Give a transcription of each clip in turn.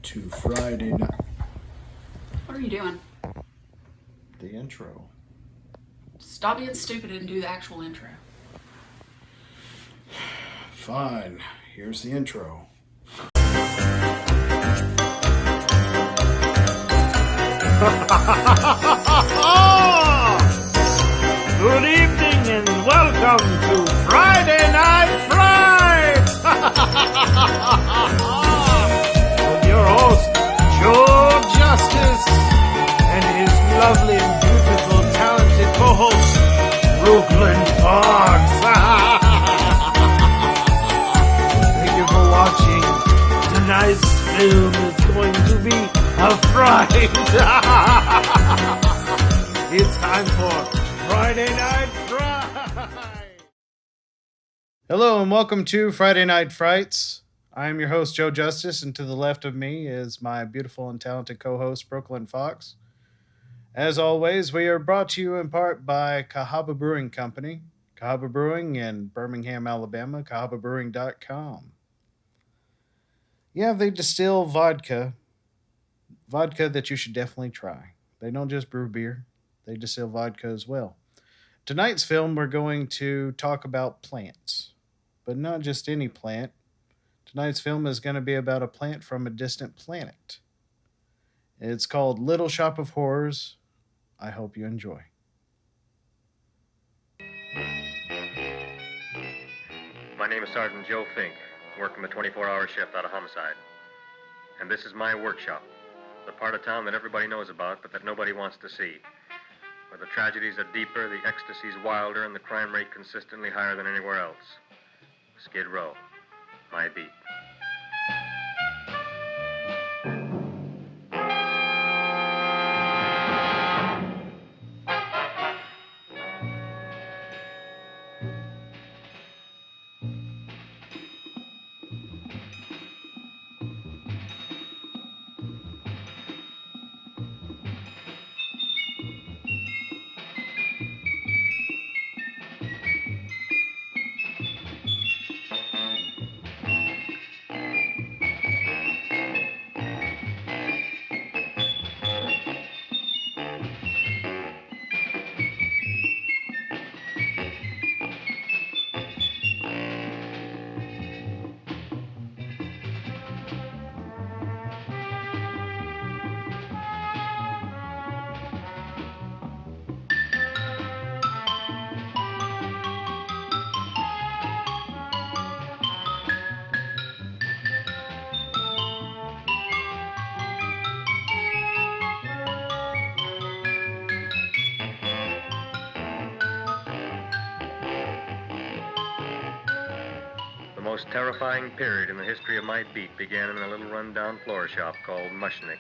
to Friday night. What are you doing? The intro. Stop being stupid and do the actual intro. Fine. Here's the intro. Good evening and welcome to Friday Night Frights! With your host, Joe Justice, and his lovely, beautiful, talented co-host, Brooklyn Fox. Thank you for watching. Tonight's film is going to be a fright. It's time for Friday Night Frights. Hello and welcome to Friday Night Frights. I am your host, Joe Justice, and to the left of me is my beautiful and talented co-host, Brooklyn Fox. As always, we are brought to you in part by Cahaba Brewing Company, Cahaba Brewing in Birmingham, Alabama, cahababrewing.com. Yeah, they distill vodka that you should definitely try. They don't just brew beer, they distill vodka as well. Tonight's film, we're going to talk about plants, but not just any plant. Tonight's film is going to be about a plant from a distant planet. It's called Little Shop of Horrors. I hope you enjoy. My name is Sergeant Joe Fink, working the 24-hour shift out of homicide. And this is my workshop, the part of town that everybody knows about, but that nobody wants to see. Where the tragedies are deeper, the ecstasy's wilder, and the crime rate consistently higher than anywhere else. Skid Row, my beat. The most terrifying period in the history of my beat began in a little run-down floor shop called 𝕬𝕚𝕥𝕥𝕝𝕐.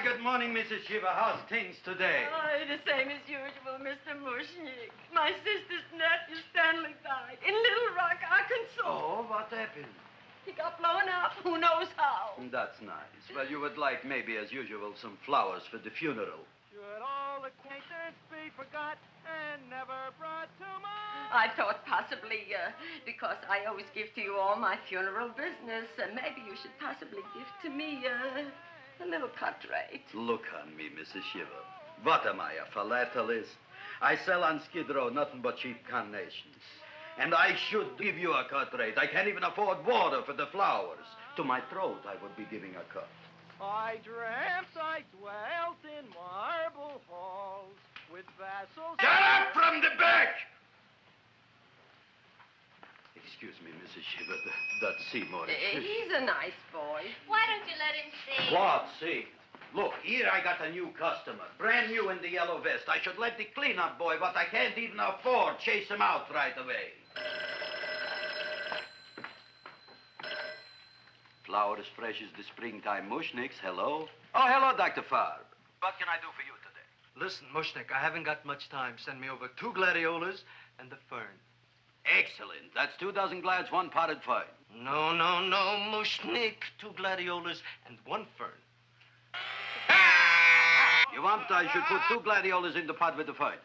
Good morning, Mrs. Shiva. How's things today? Oh, the same as usual, Mr. 𝕬𝕚𝕥𝕥𝕝𝕐. My sister's nephew, Stanley, died in Little Rock, Arkansas. Oh, what happened? He got blown up. Who knows how? That's nice. Well, you would like, maybe as usual, some flowers for the funeral. Should all acquaintance be forgot and never brought to mind? I thought possibly, because I always give to you all my funeral business, maybe you should possibly give to me, a little cut rate. Look on me, Mrs. Shiva. What am I, a philatelist? I sell on Skid Row nothing but cheap carnations. And I should give you a cut rate. I can't even afford water for the flowers. To my throat, I would be giving a cut. I dreamt I dwelt in marble halls with vassals. Get up from the back! Excuse me, Mrs. Shiva, that's Seymour. He's a nice boy. Why don't you let him see? What, see? Look, here I got a new customer, brand new in the yellow vest. I should let the cleanup boy, but I can't even afford, chase him out right away. Flower as fresh as the springtime 𝕬𝕚𝕥𝕥𝕝𝕐. Hello? Oh, hello, Dr. Farb. What can I do for you today? Listen, 𝕬𝕚𝕥𝕥𝕝𝕐, I haven't got much time. Send me over 2 gladiolas and the fern. Excellent. That's 2 dozen glads, 1 potted fern. No, 𝕬𝕚𝕥𝕥𝕝𝕥𝕥, 2 gladiolas and 1 fern. You want I should put 2 gladiolas in the pot with the ferns?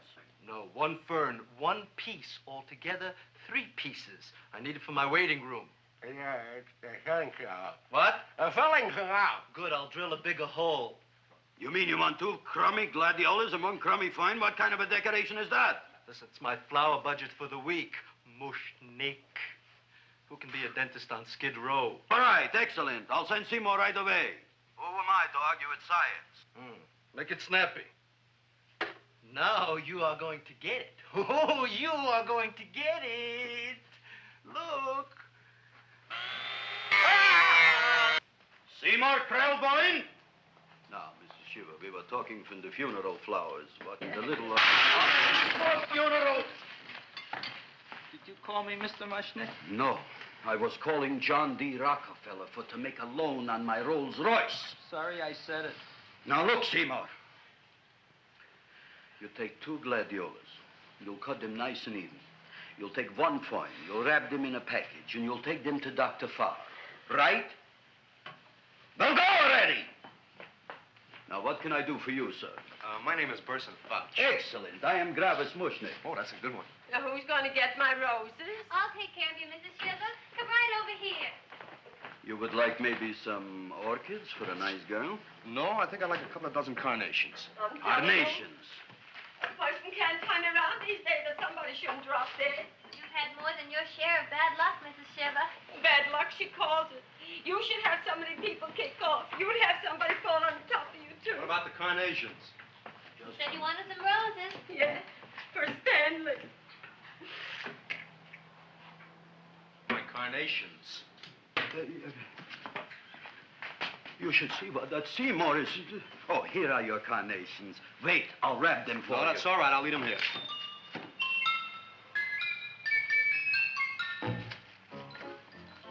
No, 1 fern, 1 piece altogether, 3 pieces. I need it for my waiting room. Yeah, it's the filling out. What? A filling out. Good, I'll drill a bigger hole. You mean you want 2 crummy gladiolas and 1 crummy fine? What kind of a decoration is that? Listen, it's my flower budget for the week. Mushnik. Who can be a dentist on Skid Row? All right, excellent. I'll send Seymour right away. Who am I to argue with science? Make it snappy. Now you are going to get it. Oh, you are going to get it. Look. Seymour Krellboyne? Now, Mrs. Shiver, we were talking from the funeral flowers, but the little... For funeral. Did you call me Mr. Mushnick? No, I was calling John D. Rockefeller for to make a loan on my Rolls Royce. Sorry I said it. Now, look, Seymour. You take 2 gladiolas. You'll cut them nice and even. You'll take 1 fine. You'll wrap them in a package, and you'll take them to Dr. Farr. Right? Now go already! Now, what can I do for you, sir? My name is Burson Fox. Excellent. I am Gravis Mushnick. Oh, that's a good one. Now, who's going to get my roses? I'll take care of you, Mrs. Shiver. Come right over here. You would like maybe some orchids for a nice girl? No, I think I'd like a couple of dozen carnations. Carnations. A person can't turn around these days that somebody shouldn't drop dead. You've had more than your share of bad luck, Mrs. Shiver. Bad luck, she calls it. You should have so many people kick off. You would have somebody fall on top of you, too. What about the carnations? You said you wanted some roses. Yeah, for Stanley. My carnations. You should see what that Seymour is. Oh, here are your carnations. Wait, I'll wrap them for you. No, that's all right. I'll leave them here.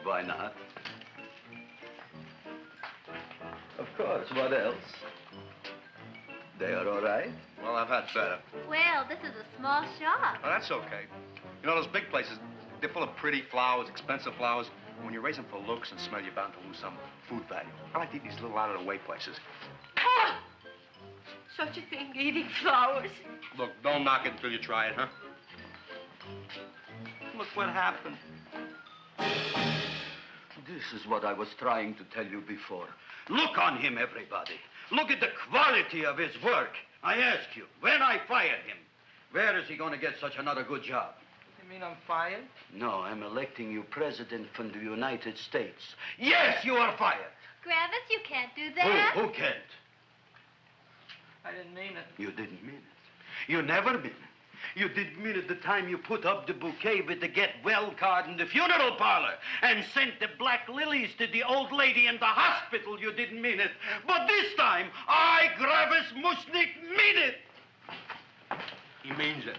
Why not? Of course, what else? They are all right? Well, I've had better. Well, this is a small shop. Oh, that's okay. You know, those big places, they're full of pretty flowers, expensive flowers. When you raise them for looks and smell, you're bound to lose some food value. I like to eat these little out-of-the-way places. Oh! Such a thing, eating flowers. Look, don't knock it until you try it, huh? Look what happened. This is what I was trying to tell you before. Look on him, everybody. Look at the quality of his work. I ask you, when I fired him, where is he going to get such another good job? You mean I'm fired? No, I'm electing you president from the United States. Yes, you are fired. Gravis, you can't do that. Who can't? I didn't mean it. You didn't mean it. You never mean it. You didn't mean it the time you put up the bouquet with the get well card in the funeral parlor and sent the black lilies to the old lady in the hospital. You didn't mean it. But this time, I, Gravis Mushnick, mean it. He means it.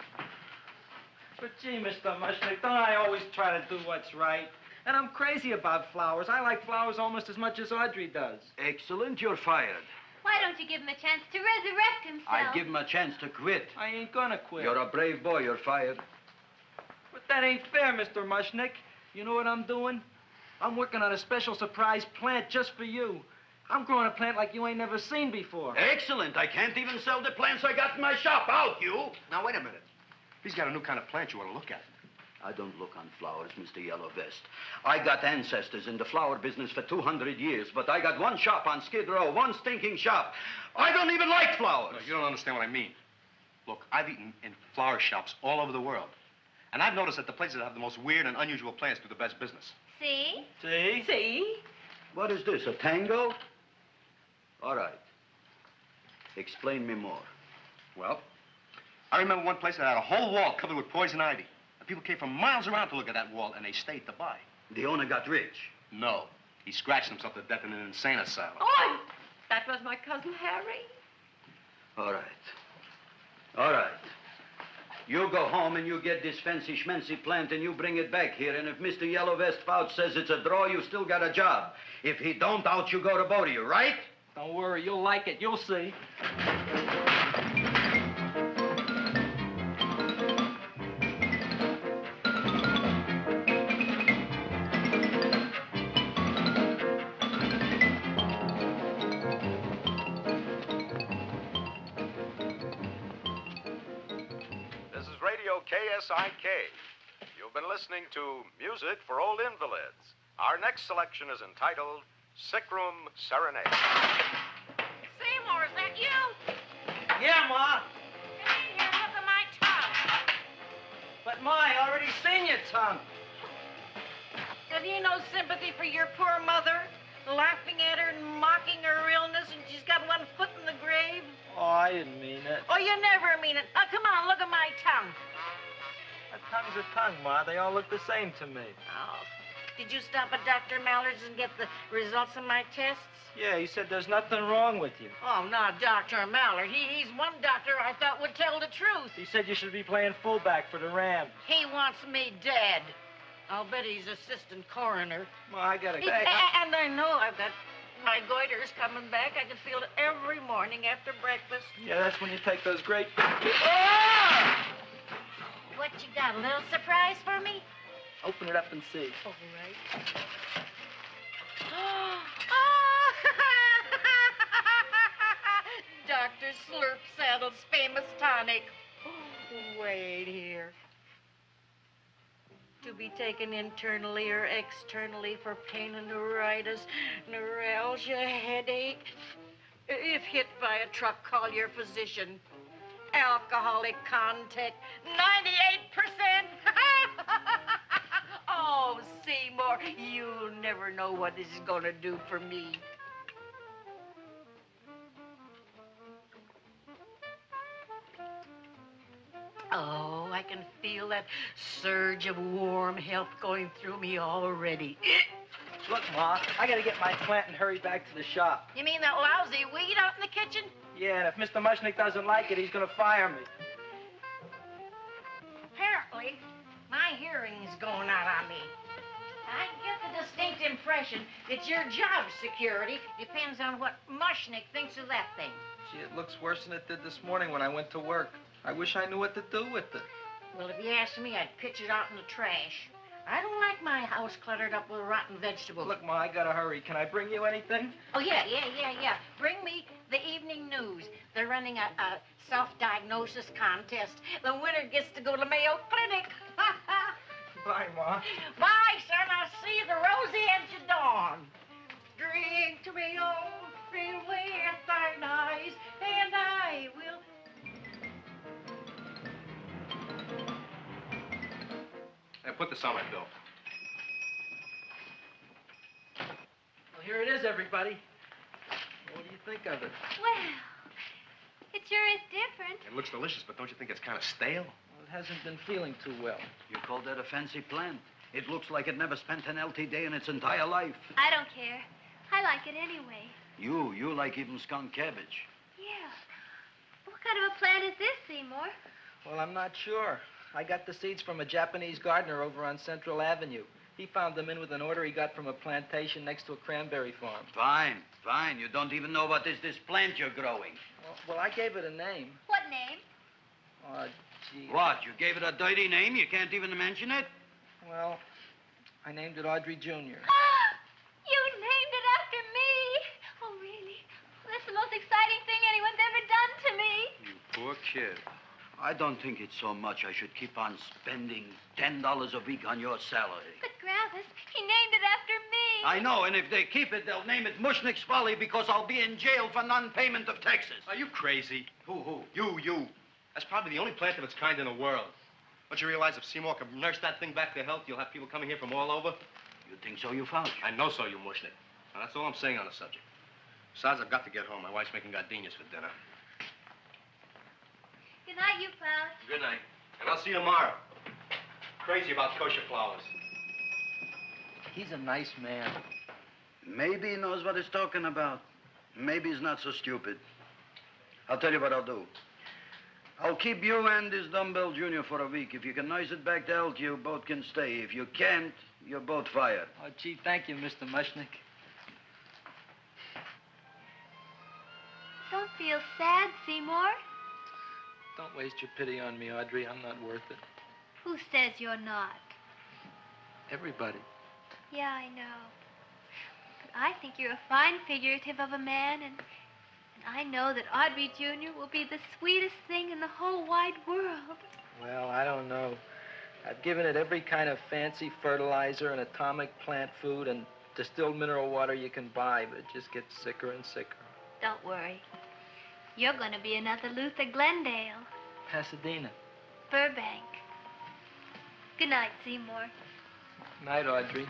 But gee, Mr. Mushnick, don't I always try to do what's right? And I'm crazy about flowers. I like flowers almost as much as Audrey does. Excellent, you're fired. Why don't you give him a chance to resurrect himself? I give him a chance to quit. I ain't gonna quit. You're a brave boy, you're fired. But that ain't fair, Mr. Mushnick. You know what I'm doing? I'm working on a special surprise plant just for you. I'm growing a plant like you ain't never seen before. Excellent. I can't even sell the plants I got in my shop. Out, you. Now, wait a minute. He's got a new kind of plant you ought to look at. I don't look on flowers, Mr. Yellow Vest. I got ancestors in the flower business for 200 years, but I got one shop on Skid Row, one stinking shop. I don't even like flowers. No, you don't understand what I mean. Look, I've eaten in flower shops all over the world. And I've noticed that the places that have the most weird and unusual plants do the best business. See? See? See? What is this, a tango? All right. Explain me more. Well, I remember one place that had a whole wall covered with poison ivy. And people came from miles around to look at that wall, and they stayed to buy. The owner got rich. No. He scratched himself to death in an insane asylum. Oh, that was my cousin Harry. All right. All right. You go home and you get this fancy schmancy plant and you bring it back here. And if Mr. Yellow Vest Fouch says it's a draw, you still got a job. If he don't, out you go to both of you, right? Don't worry, you'll like it. You'll see. This is Radio KSIK. You've been listening listening to Music for Old Invalids. Our next selection is entitled Sick Room Serenade. Seymour, is that you? Yeah, Ma. Come in here, look at my tongue. But, Ma, I already seen your tongue. Have you no sympathy for your poor mother? Laughing at her and mocking her illness, and she's got one foot in the grave? Oh, I didn't mean it. Oh, you never mean it. Now, come on, look at my tongue. A tongue's a tongue, Ma. They all look the same to me. Oh, did you stop at Dr. Mallard's and get the results of my tests? Yeah, he said there's nothing wrong with you. Oh, not Dr. Mallard. He's one doctor I thought would tell the truth. He said you should be playing fullback for the Rams. He wants me dead. I'll bet he's assistant coroner. Ma, I gotta go. And I know I've got my goiters coming back. I can feel it every morning after breakfast. Yeah, that's when you take those great... What you got, a little surprise for me? Open it up and see. All right. Dr. Slurp Saddle's famous tonic. Wait here. To be taken internally or externally for pain and neuritis, neuralgia, headache. If hit by a truck, call your physician. Alcoholic contact, 98%. Oh, Seymour, you'll never know what this is going to do for me. Oh, I can feel that surge of warm health going through me already. Look, Ma, I gotta get my plant and hurry back to the shop. You mean that lousy weed out in the kitchen? Yeah, and if Mr. Mushnick doesn't like it, he's gonna fire me. Apparently, my hearing's going out on me. I get the distinct impression that your job security depends on what Mushnick thinks of that thing. Gee, it looks worse than it did this morning when I went to work. I wish I knew what to do with it. Well, if you asked me, I'd pitch it out in the trash. I don't like my house cluttered up with rotten vegetables. Look, Ma, I gotta hurry. Can I bring you anything? Oh, yeah. Bring me the evening news. They're running a self-diagnosis contest. The winner gets to go to Mayo Clinic. Bye, Ma. Bye, son. I'll see you the rosy edge of dawn. Drink to me, oh, fill with thine eyes, and I will... Hey, put this on my bill. Well, here it is, everybody. What do you think of it? Well, it sure is different. It looks delicious, but don't you think it's kind of stale? Well, it hasn't been feeling too well. You call that a fancy plant? It looks like it never spent an LT day in its entire life. I don't care. I like it anyway. You like even skunk cabbage. Yeah. What kind of a plant is this, Seymour? Well, I'm not sure. I got the seeds from a Japanese gardener over on Central Avenue. He found them in with an order he got from a plantation next to a cranberry farm. Fine. You don't even know what is this plant you're growing. Well, I gave it a name. What name? Oh, gee. What, you gave it a dirty name? You can't even mention it? Well, I named it Audrey Jr. You named it after me. Oh, really? That's the most exciting thing anyone's ever done to me. You poor kid. I don't think it's so much I should keep on spending $10 a week on your salary. But, Gravis, he named it after me. I know, and if they keep it, they'll name it Mushnick's Folly because I'll be in jail for non-payment of taxes. Are you crazy? Who? You. That's probably the only plant of its kind in the world. Don't you realize if Seymour can nurse that thing back to health, you'll have people coming here from all over? You think so, you found? I know so, you mushnick. Now, that's all I'm saying on the subject. Besides, I've got to get home. My wife's making gardenias for dinner. Good night, you pal. Good night. And I'll see you tomorrow. Crazy about kosher flowers. He's a nice man. Maybe he knows what he's talking about. Maybe he's not so stupid. I'll tell you what I'll do. I'll keep you and this dumbbell junior for a week. If you can nurse it back to health, you both can stay. If you can't, you're both fired. Oh, gee, thank you, Mr. Mushnick. Don't feel sad, Seymour. Don't waste your pity on me, Audrey. I'm not worth it. Who says you're not? Everybody. Yeah, I know. But I think you're a fine figurative of a man, and I know that Audrey Jr. will be the sweetest thing in the whole wide world. Well, I don't know. I've given it every kind of fancy fertilizer and atomic plant food and distilled mineral water you can buy, but it just gets sicker and sicker. Don't worry. You're going to be another Luther Glendale. Pasadena. Burbank. Good night, Seymour. Night, Audrey.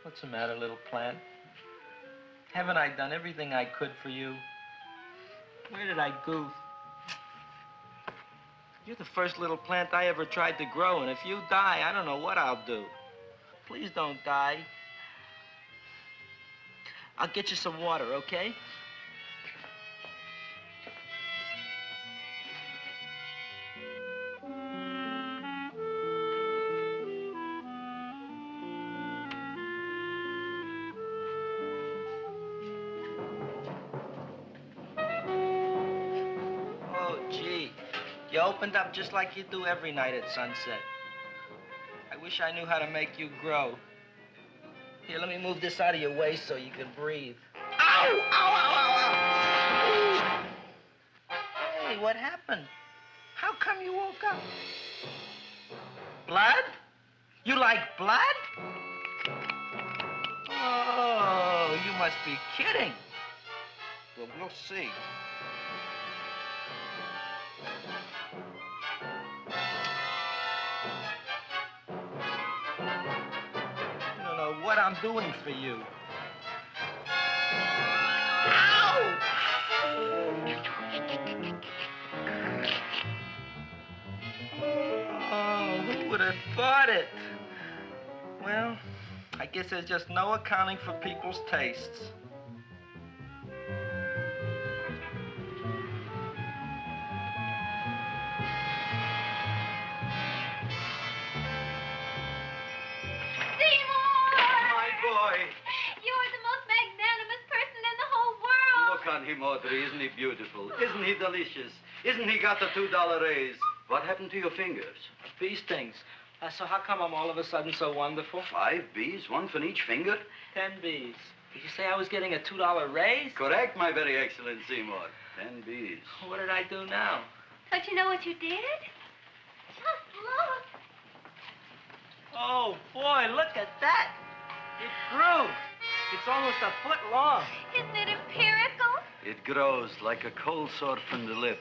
What's the matter, little plant? Haven't I done everything I could for you? Where did I goof? You're the first little plant I ever tried to grow, and if you die, I don't know what I'll do. Please don't die. I'll get you some water, okay? Oh, gee. You opened up just like you do every night at sunset. I wish I knew how to make you grow. Here, let me move this out of your way so you can breathe. Ow! Ow, ow, ow, ow! Hey, what happened? How come you woke up? Blood? You like blood? Oh, you must be kidding. Well, we'll see. You don't know what I'm doing for you. Ow! Oh, who would have thought it? Well, I guess there's just no accounting for people's tastes. My boy. You're the most magnanimous person in the whole world. Look on him, Audrey. Isn't he beautiful? Isn't he delicious? Isn't he got the $2 raise? What happened to your fingers? Bee stings. So how come I'm all of a sudden so wonderful? 5 bees, one for each finger? 10 bees. Did you say I was getting a $2 raise? Correct, my very excellent Seymour. 10 bees. What did I do now? Don't you know what you did? Just look. Oh, boy, look at that. It grew. It's almost a foot long. Isn't it empirical? It grows like a cold sore from the lip.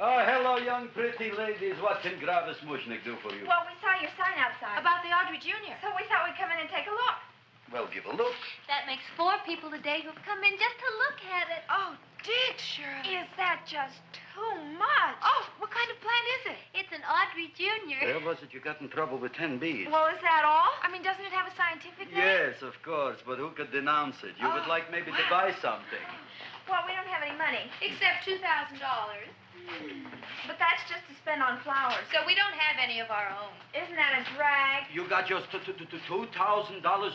Oh, hello, young pretty ladies. What can Gravis Mushnick do for you? Well, we saw your sign outside. About the Audrey Jr. So we thought we'd come in and take a look. Well, give a look. That makes 4 people today who've come in just to look at it. Oh, Dick, Shirley. Is that just too much? Oh, what kind of plant is it? It's an Audrey Jr. Where was it you got in trouble with 10 bees? Well, is that all? I mean, doesn't it have a scientific name? Yes, of course, but who could denounce it? You would like maybe to buy something. Well, we don't have any money. Except $2,000. But that's just to spend on flowers. So we don't have any of our own. Isn't that a drag? You got just $2,000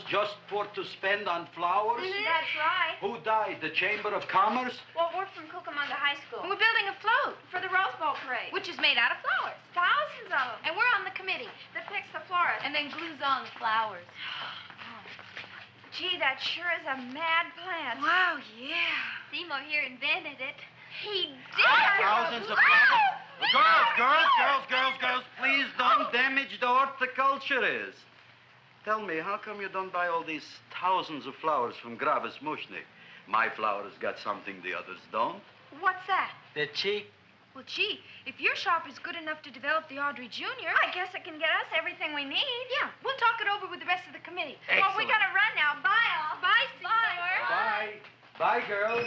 just to spend on flowers? That's right. Who died? The Chamber of Commerce? Well, we're from Cucamonga High School. And we're building a float, For the Rose Bowl parade. which is made out of flowers. Thousands of them. And we're on the committee That picks the florist. and then glues on the flowers. Gee, that sure is a mad plant. Wow, yeah. Seymour here invented it. He did. Thousands of flowers. Girls, please don't damage the horticulturist. Tell me, how come you don't buy all these thousands of flowers from Gravis Mushnick? My flowers got something the others don't. What's that? They're cheap. Well, gee, if your shop is good enough to develop the Audrey Jr., I guess it can get us everything we need. Yeah, we'll talk it over with the rest of the committee. Well, we Excellent. gotta run now. Bye, all. Bye, Seymour. Bye. Bye, girls.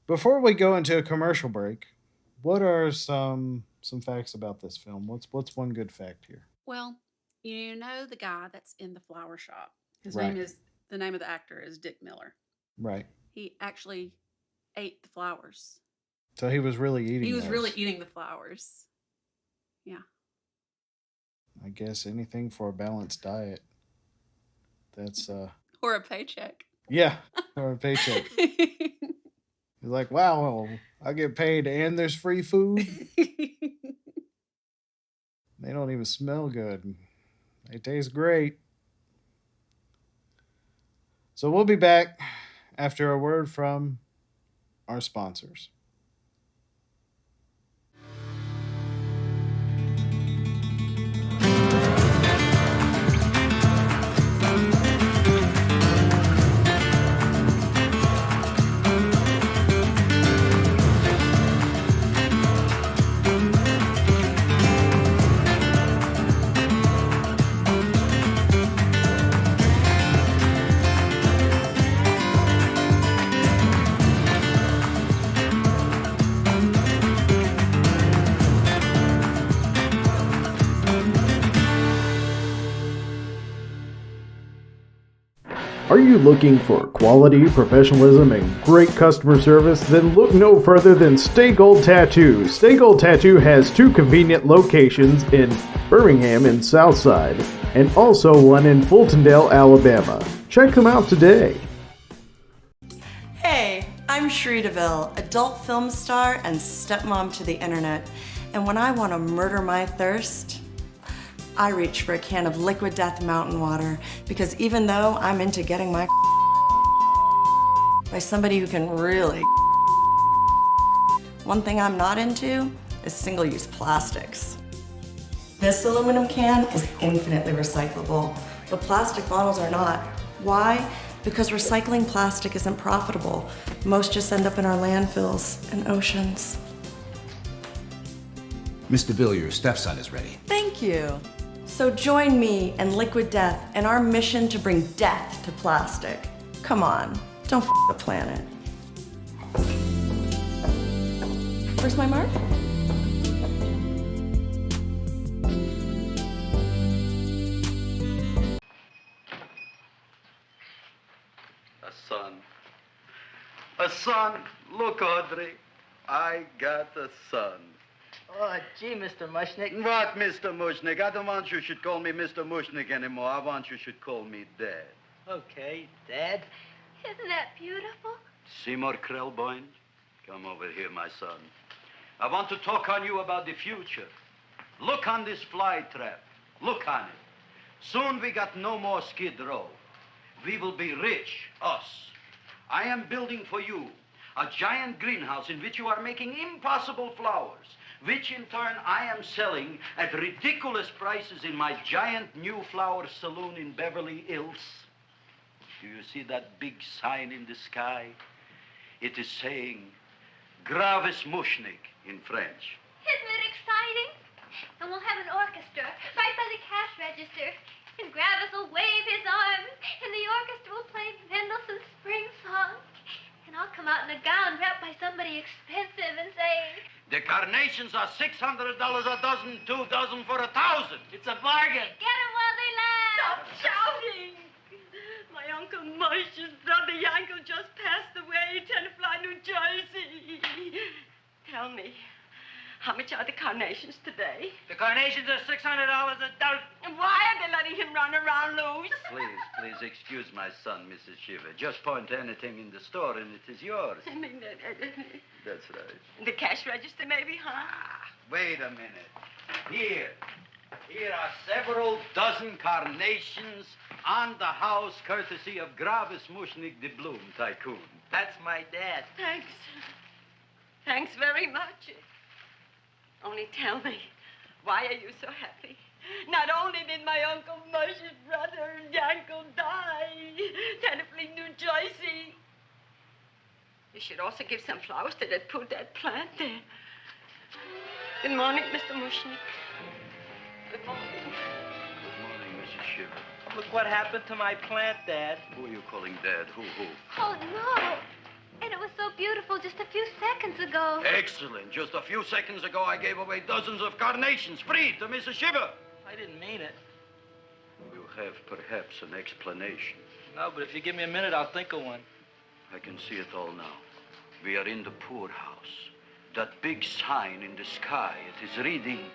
Before we go into a commercial break, what are some facts about this film? What's one good fact here? Well, you know the guy that's in the flower shop. His Right. the name of the actor is Dick Miller. Right. He actually ate the flowers. So he was really eating. He was those. really eating the flowers. Yeah. I guess anything for a balanced diet. That's Or a paycheck. yeah, or a paycheck. He's like, wow, well, I get paid and there's free food. They don't even smell good. They taste great. So we'll be back after a word from our sponsors. Are you looking for quality, professionalism, and great customer service? Then look no further than Stay Gold Tattoo. Stay Gold Tattoo has 2 convenient locations in Birmingham and Southside, and also one in Fultondale, Alabama. Check them out today. Hey, I'm ℍ𝕠𝕣𝕣𝕠𝕣, adult film star and stepmom to the internet. And when I want to murder my thirst, I reach for a can of liquid death mountain water, because even though I'm into getting my by somebody who can really, one thing I'm not into is single-use plastics. This aluminum can is infinitely recyclable, but plastic bottles are not. Why? Because recycling plastic isn't profitable. Most just end up in our landfills and oceans. Mr. Bill, your stepson is ready. Thank you. So join me and Liquid Death in our mission to bring death to plastic. Come on, don't f the planet. Where's my mark? A son. Look, Audrey, I got a son. Oh, gee, Mr. Mushnick. What, Mr. Mushnick? I don't want you should call me Mr. Mushnick anymore. I want you should call me Dad. Okay, Dad. Isn't that beautiful? Seymour 𝕍𝕠𝕣𝕠𝕣, come over here, my son. I want to talk on you about the future. Look on this fly trap. Look on it. Soon we got no more Skid Row. We will be rich, us. I am building for you a giant greenhouse in which you are making impossible flowers, which in turn I am selling at ridiculous prices in my giant new flower saloon in Beverly Hills. Do you see that big sign in the sky? It is saying, Gravis Mushnick in French. Isn't it exciting? And we'll have an orchestra right by the cash register. And Gravis will wave his arms, and the orchestra will play Mendelssohn's Spring Song. And I'll come out in a gown wrapped by somebody expensive and say, The carnations are $600 a dozen, 2 dozen for 1,000. It's a bargain. get 'em while they last. Stop shouting! My Uncle Mosh's brother Yankel just passed away, Tenafly, New Jersey. Tell me, how much are the carnations today? The carnations are $600 a dozen. And why are they letting him run around loose? Please excuse my son, Mrs. Shiver. Just point to anything in the store and it is yours. I mean, That's right. the cash register maybe, huh? Wait a minute. Here are several dozen carnations on the house, courtesy of Gravis Mushnick, the Bloom Tycoon. That's my dad. Thanks. Thanks very much. Only tell me, why are you so happy? Not only did my Uncle Mosh's brother Yankel die, Tenafly, New Jersey, you should also give some flowers to that poor dead plant there. Good morning, Mr. Mushnick. Good morning. Good morning, Mrs. Shiver. Look what happened to my plant, Dad. Who are you calling Dad? Who? Oh, no. And it was so beautiful just a few seconds ago. Excellent. Just a few seconds ago, I gave away dozens of carnations free to Mrs. Shiver. I didn't mean it. You have perhaps an explanation. No, but if you give me a minute, I'll think of one. I can see it all now. We are in the poorhouse. That big sign in the sky, it is reading,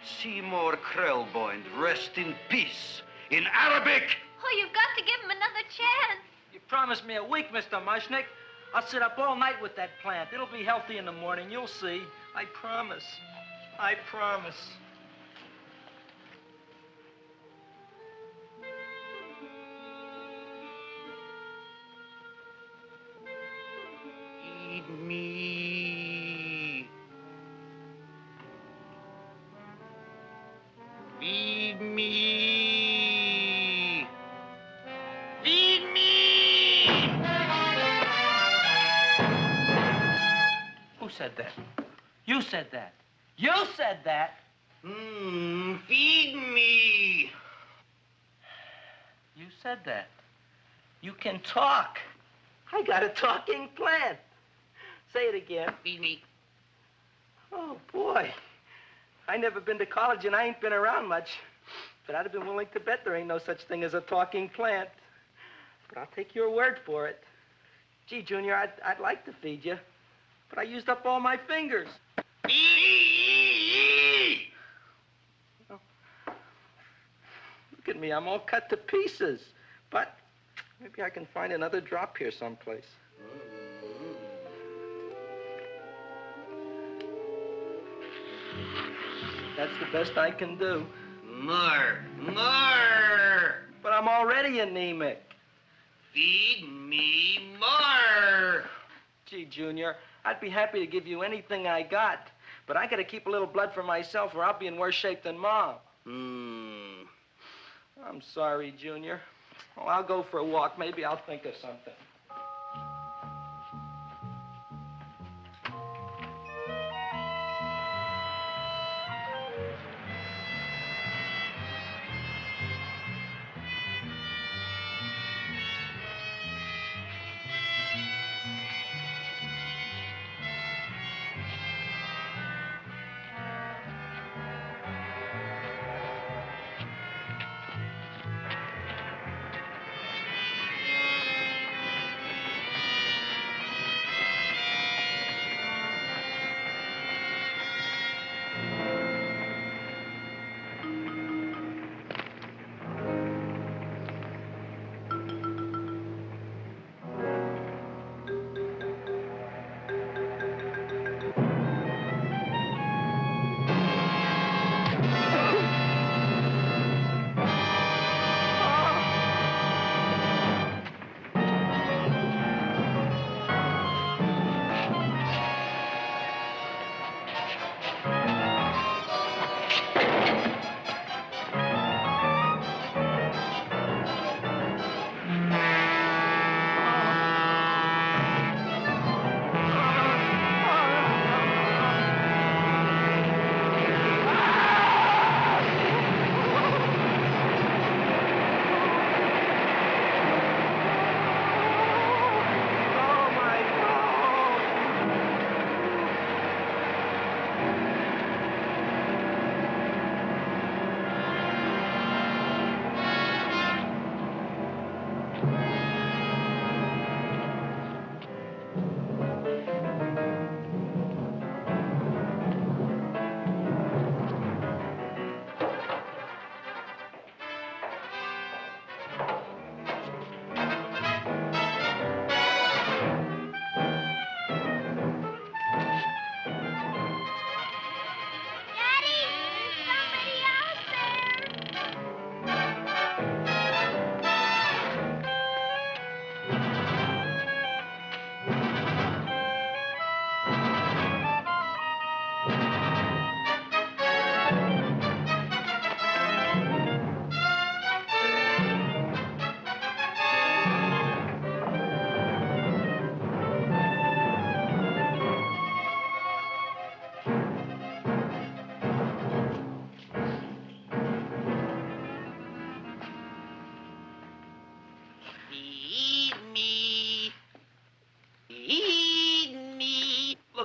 Seymour 𝕍𝕠𝕠𝕠𝕠, rest in peace, in Arabic. Oh, you've got to give him another chance. You promised me a week, Mr. Mushnick. I'll sit up all night with that plant. It'll be healthy in the morning. You'll see. I promise. I promise. Feed me. Feed me. Feed me. Who said that? You said that. You said that. Feed me. You said that. You can talk. I got a talking plant. Say it again. Feed me. Oh, boy. I never been to college and I ain't been around much. But I'd have been willing to bet there ain't no such thing as a talking plant. But I'll take your word for it. Gee, Junior, I'd like to feed you. But I used up all my fingers. Oh. Look at me, I'm all cut to pieces. But maybe I can find another drop here someplace. That's the best I can do. More. But I'm already anemic. Feed me more. Gee, Junior, I'd be happy to give you anything I got. But I gotta keep a little blood for myself or I'll be in worse shape than Mom. I'm sorry, Junior. Oh, I'll go for a walk. Maybe I'll think of something.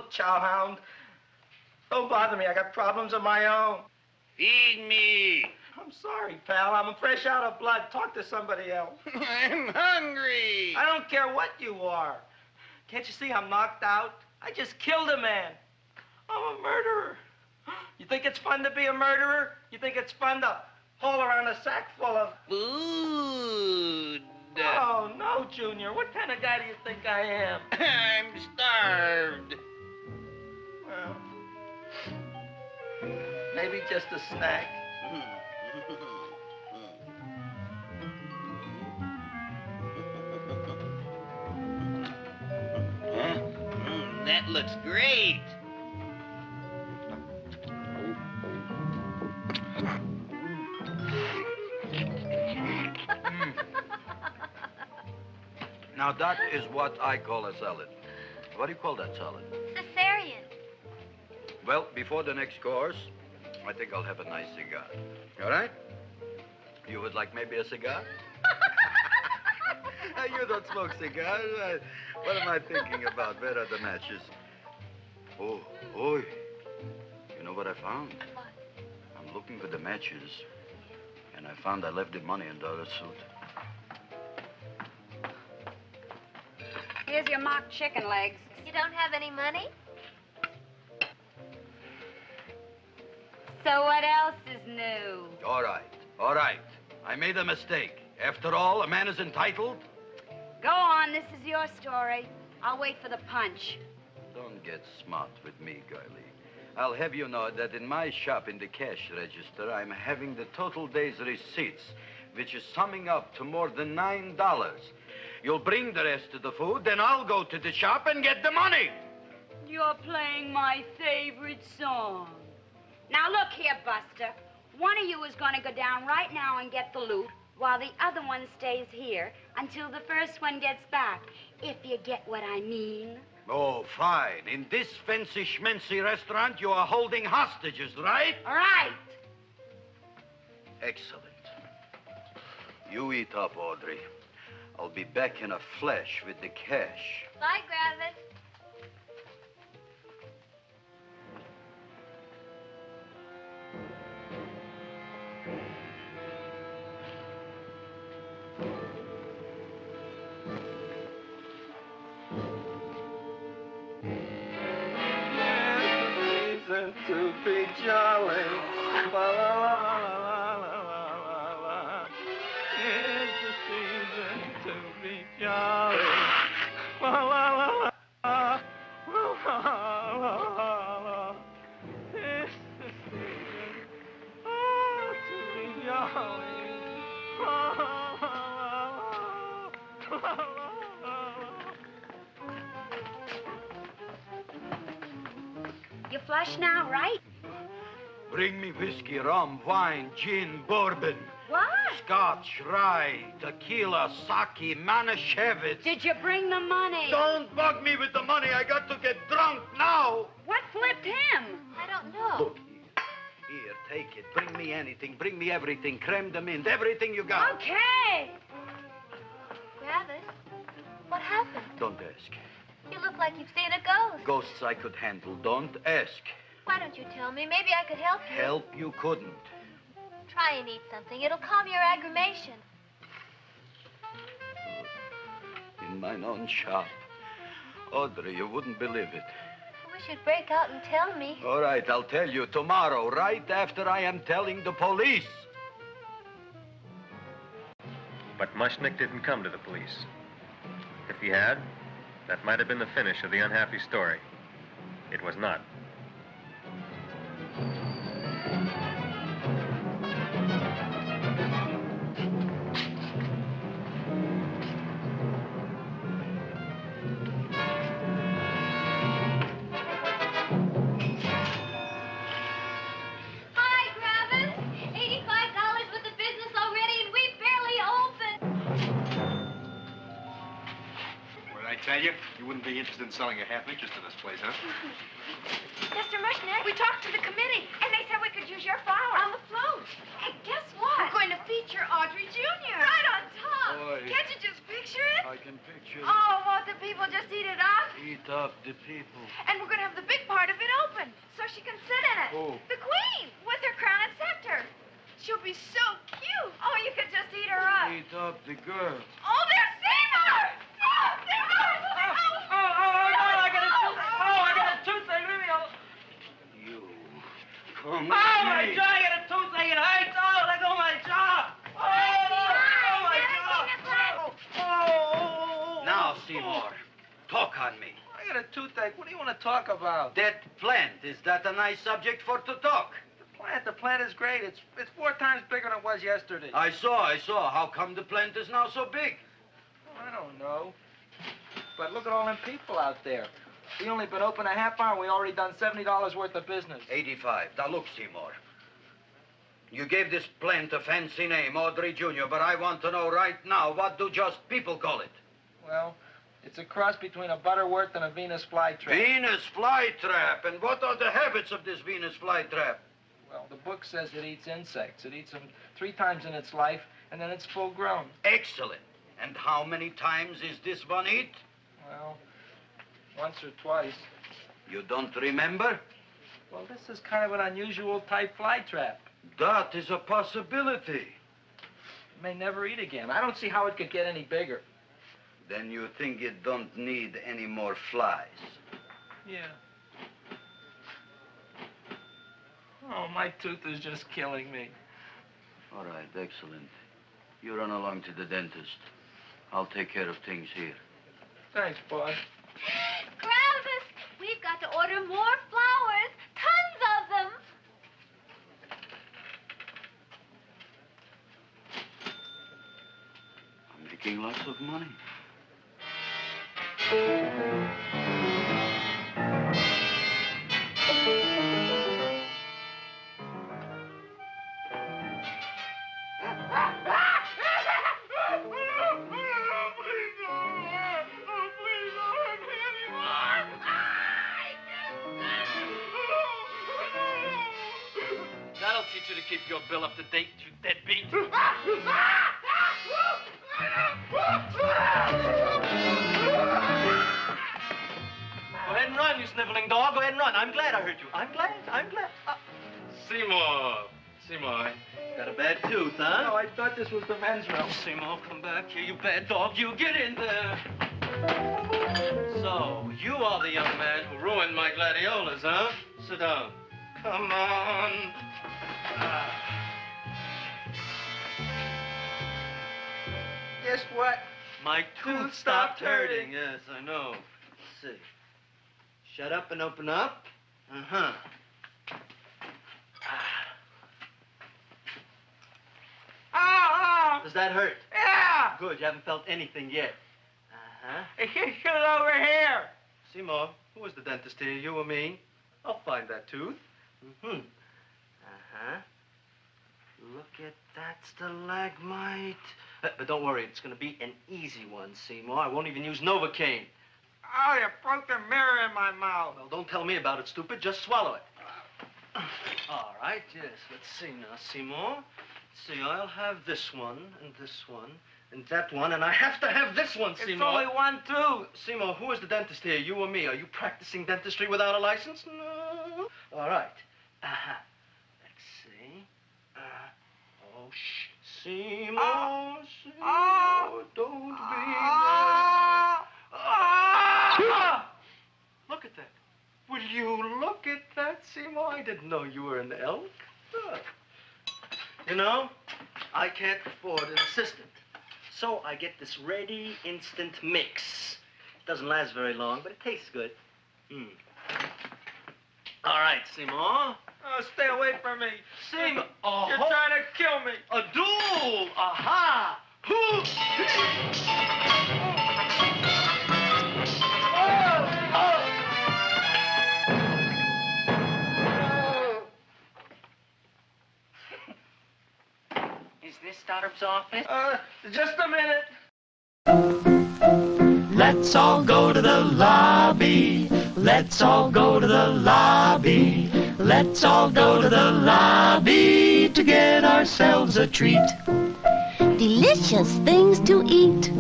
Chowhound. Don't bother me. I got problems of my own. Feed me. I'm sorry, pal. I'm fresh out of blood. Talk to somebody else. I'm hungry. I don't care what you are. Can't you see I'm knocked out? I just killed a man. I'm a murderer. You think it's fun to be a murderer? You think it's fun to haul around a sack full of food? Oh, no, Junior. What kind of guy do you think I am? I'm starved. Well, maybe just a snack. that looks great. Now that is what I call a salad. What do you call that salad? Caesarean. Well, before the next course, I think I'll have a nice cigar. All right? You would like maybe a cigar? You don't smoke cigars. What am I thinking about? Where are the matches? Oh, oi. You know what I found? What? I'm looking for the matches, and I found I left the money in the other suit. Here's your mock chicken legs. You don't have any money? So what else is new? All right, all right. I made a mistake. After all, a man is entitled. Go on, this is your story. I'll wait for the punch. Don't get smart with me, girlie. I'll have you know that in my shop in the cash register, I'm having the total day's receipts, which is summing up to more than $9. You'll bring the rest of the food, then I'll go to the shop and get the money. You're playing my favorite song. Now look here, Buster. One of you is going to go down right now and get the loot, while the other one stays here until the first one gets back, if you get what I mean. Oh, fine. In this fancy schmancy restaurant, you are holding hostages, right? All right. Excellent. You eat up, Audrey. I'll be back in a flash with the cash. Bye, Gravis. To be jolly. La, la, la, la, la, la, la, la. It's the season to be jolly. La, la, la, la, la, la, la, la. It's the season to be jolly. La, la, la, la, la, la. You flush now, right? Bring me whiskey, rum, wine, gin, bourbon. What? Scotch, rye, tequila, sake, Manischewitz. Did you bring the money? Don't bug me with the money. I got to get drunk now. What flipped him? I don't know. Look, here, take it. Bring me anything. Bring me everything. Creme de mint, everything you got. Okay. Gravis, what happened? Don't ask. You look like you've seen a ghost. Ghosts I could handle. Don't ask. Why don't you tell me? Maybe I could help you. Help you couldn't. Try and eat something. It'll calm your aggravation. In mine own shop. Audrey, you wouldn't believe it. I wish you'd break out and tell me. All right, I'll tell you tomorrow, right after I am telling the police. But Mushnick didn't come to the police. If he had, that might have been the finish of the unhappy story. It was not. Hi, Gravis. $85 with the business already, and we barely opened. What did I tell you? You wouldn't be interested in selling a half interest in this place, huh? Mr. Mushnick, we talked to the committee, and they said we could use your flour on the float. Hey, guess what? We're going to feature Audrey Jr. Right on top. Boy. Can't you just picture it? I can picture it. Oh, won't the people just eat it up? Eat up the people. And we're going to have the big part of it open, so she can sit in it. Who? The queen, with her crown and scepter. She'll be so cute. Oh, you could just eat her up. Eat up the girl. Oh, there's Seymour! Oh, Seymour! I got a toothache. Leave me alone. You. Come Oh, my here. jaw, I got a toothache. It hurts. Oh, let go of my jaw. Oh, my jaw. Oh. Now, Seymour, talk on me. I got a toothache. What do you want to talk about? That plant, is that a nice subject for to talk? The plant is great. It's 4 times bigger than it was yesterday. I saw. How come the plant is now so big? I don't know. But look at all them people out there. We only been open a half hour. We already done $70 worth of business. 85. Now look, Seymour. You gave this plant a fancy name, Audrey Jr., but I want to know right now, what do just people call it? Well, it's a cross between a Butterworth and a Venus flytrap. Venus flytrap. And what are the habits of this Venus flytrap? Well, the book says it eats insects. It eats them 3 times in its life, and then it's full grown. Excellent. And how many times is this one eat? Well, once or twice. You don't remember? Well, this is kind of an unusual type flytrap. That is a possibility. It may never eat again. I don't see how it could get any bigger. Then you think it don't need any more flies? Yeah. Oh, my tooth is just killing me. All right, excellent. You run along to the dentist. I'll take care of things here. Thanks, boss. Gravis, we've got to order more flowers. Tons of them. I'm making lots of money. That'll teach you to keep your bill up to date, you deadbeat. Go ahead and run, you sniveling dog. Go ahead and run. I'm glad I hurt you. I'm glad. Seymour, got a bad tooth, huh? No, I thought this was the men's room. Seymour, come back here, you bad dog. You get in there. So, you are the young man who ruined my gladiolas, huh? Sit down. Come on. Guess what? My tooth stopped hurting. Yes, I know. Let's see. Shut up and open up. Uh-huh. Oh! Does that hurt? Yeah! Good, you haven't felt anything yet. Uh-huh. It's over here. Seymour, who was the dentist here, you or me? I'll find that tooth. Mm-hmm. Uh-huh. Look at that stalagmite. But don't worry, it's going to be an easy one, Seymour. I won't even use Novocaine. Oh, you broke the mirror in my mouth. Well, don't tell me about it, stupid. Just swallow it. All right, yes. Let's see now, Seymour. Let's see, I'll have this one, and that one, and I have to have this one, Seymour. It's only one tooth. Seymour, who is the dentist here, you or me? Are you practicing dentistry without a license? No. All right. Uh-huh. Let's see. Oh, shh. Seymour, Seymour, don't be mad. Look at that. Will you look at that, Seymour? I didn't know you were an elk. You know, I can't afford an assistant. So I get this ready instant mix. It doesn't last very long, but it tastes good. All right, Seymour. Oh, stay away from me. Seymour. You're trying to kill me. A duel. Aha. Is this Stoddard's office? Just a minute. Let's all go to the lobby. Let's all go to the lobby. Let's all go to the lobby to get ourselves a treat. Delicious things to eat.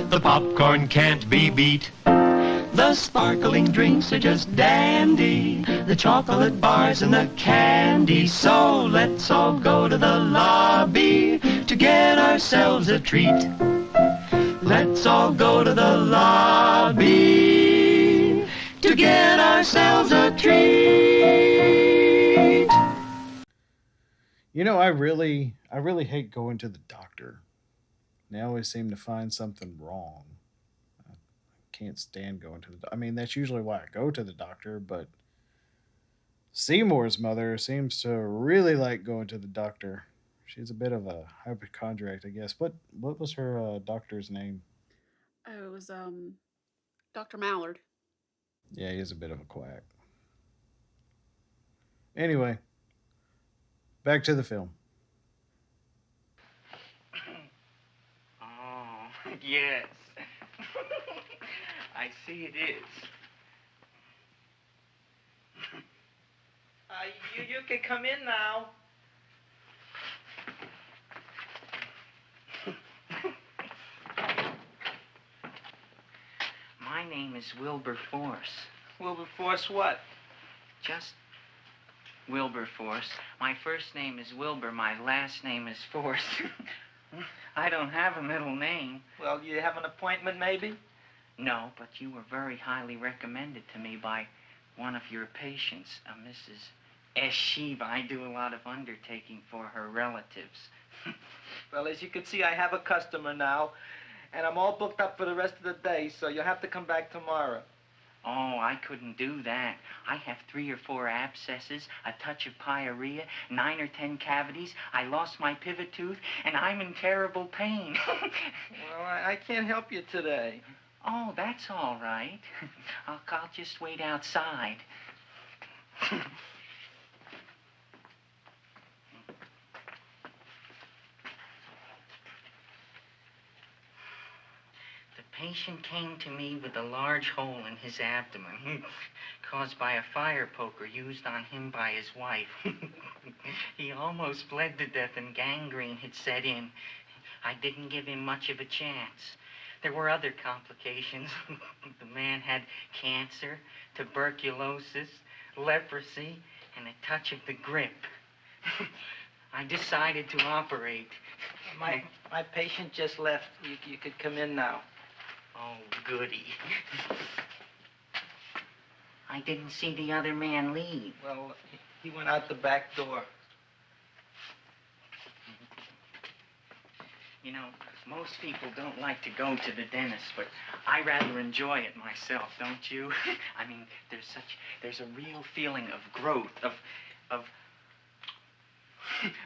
The popcorn can't be beat. The sparkling drinks are just dandy. The chocolate bars and the candy. So let's all go to the lobby to get ourselves a treat. Let's all go to the lobby to get ourselves a treat. You know, I really hate going to the doctor. They always seem to find something wrong. I can't stand going to the. I mean, that's usually why I go to the doctor. But Seymour's mother seems to really like going to the doctor. She's a bit of a hypochondriac, I guess. What was her doctor's name? Oh, it was Dr. Mallard. Yeah, he's a bit of a quack. Anyway, back to the film. Oh, yes. I see it is. You can come in now. My name is Wilberforce. Wilberforce what? Just Wilberforce. My first name is Wilbur. My last name is Force. I don't have a middle name. Well, you have an appointment, maybe? No, but you were very highly recommended to me by one of your patients, Mrs. S. Shiva. I do a lot of undertaking for her relatives. Well, as you can see, I have a customer now, and I'm all booked up for the rest of the day, so you'll have to come back tomorrow. Oh, I couldn't do that. I have 3 or 4 abscesses, a touch of pyorrhea, 9 or 10 cavities. I lost my pivot tooth, and I'm in terrible pain. Well, I can't help you today. Oh, that's all right. I'll just wait outside. The patient came to me with a large hole in his abdomen, caused by a fire poker used on him by his wife. He almost bled to death and gangrene had set in. I didn't give him much of a chance. There were other complications. The man had cancer, tuberculosis, leprosy, and a touch of the grip. I decided to operate. My patient just left. You could come in now. Oh, goody. I didn't see the other man leave. Well, he went out the back door. You know, most people don't like to go to the dentist, but I rather enjoy it myself, don't you? I mean, there's a real feeling of growth, of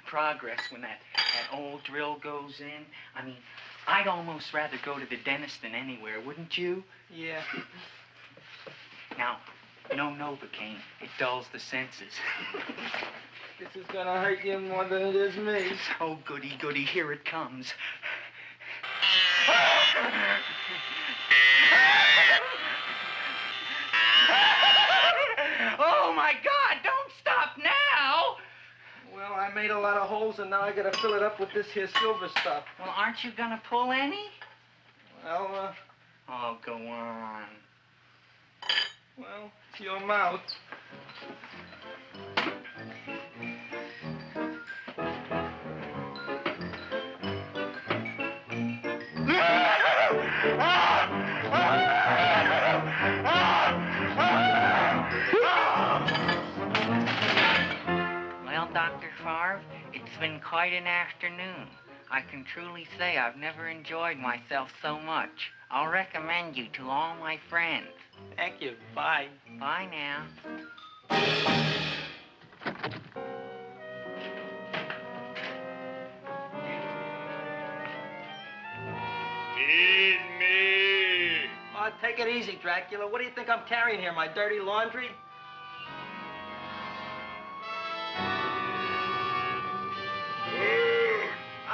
progress when that old drill goes in. I mean, I'd almost rather go to the dentist than anywhere, wouldn't you? Yeah. Now, no Novocaine. It dulls the senses. This is gonna hurt you more than it is me. Oh, goody, goody, here it comes. Oh, my God, don't stop now! Well, I made a lot of holes, and now I gotta fill it up with this here silver stuff. Well, aren't you gonna pull any? Well, oh, go on. Well, it's your mouth. Well, Dr. Favre, it's been quite an afternoon. I can truly say I've never enjoyed myself so much. I'll recommend you to all my friends. Thank you. Bye. Bye now. Feed me. Oh, take it easy, Dracula. What do you think I'm carrying here, my dirty laundry?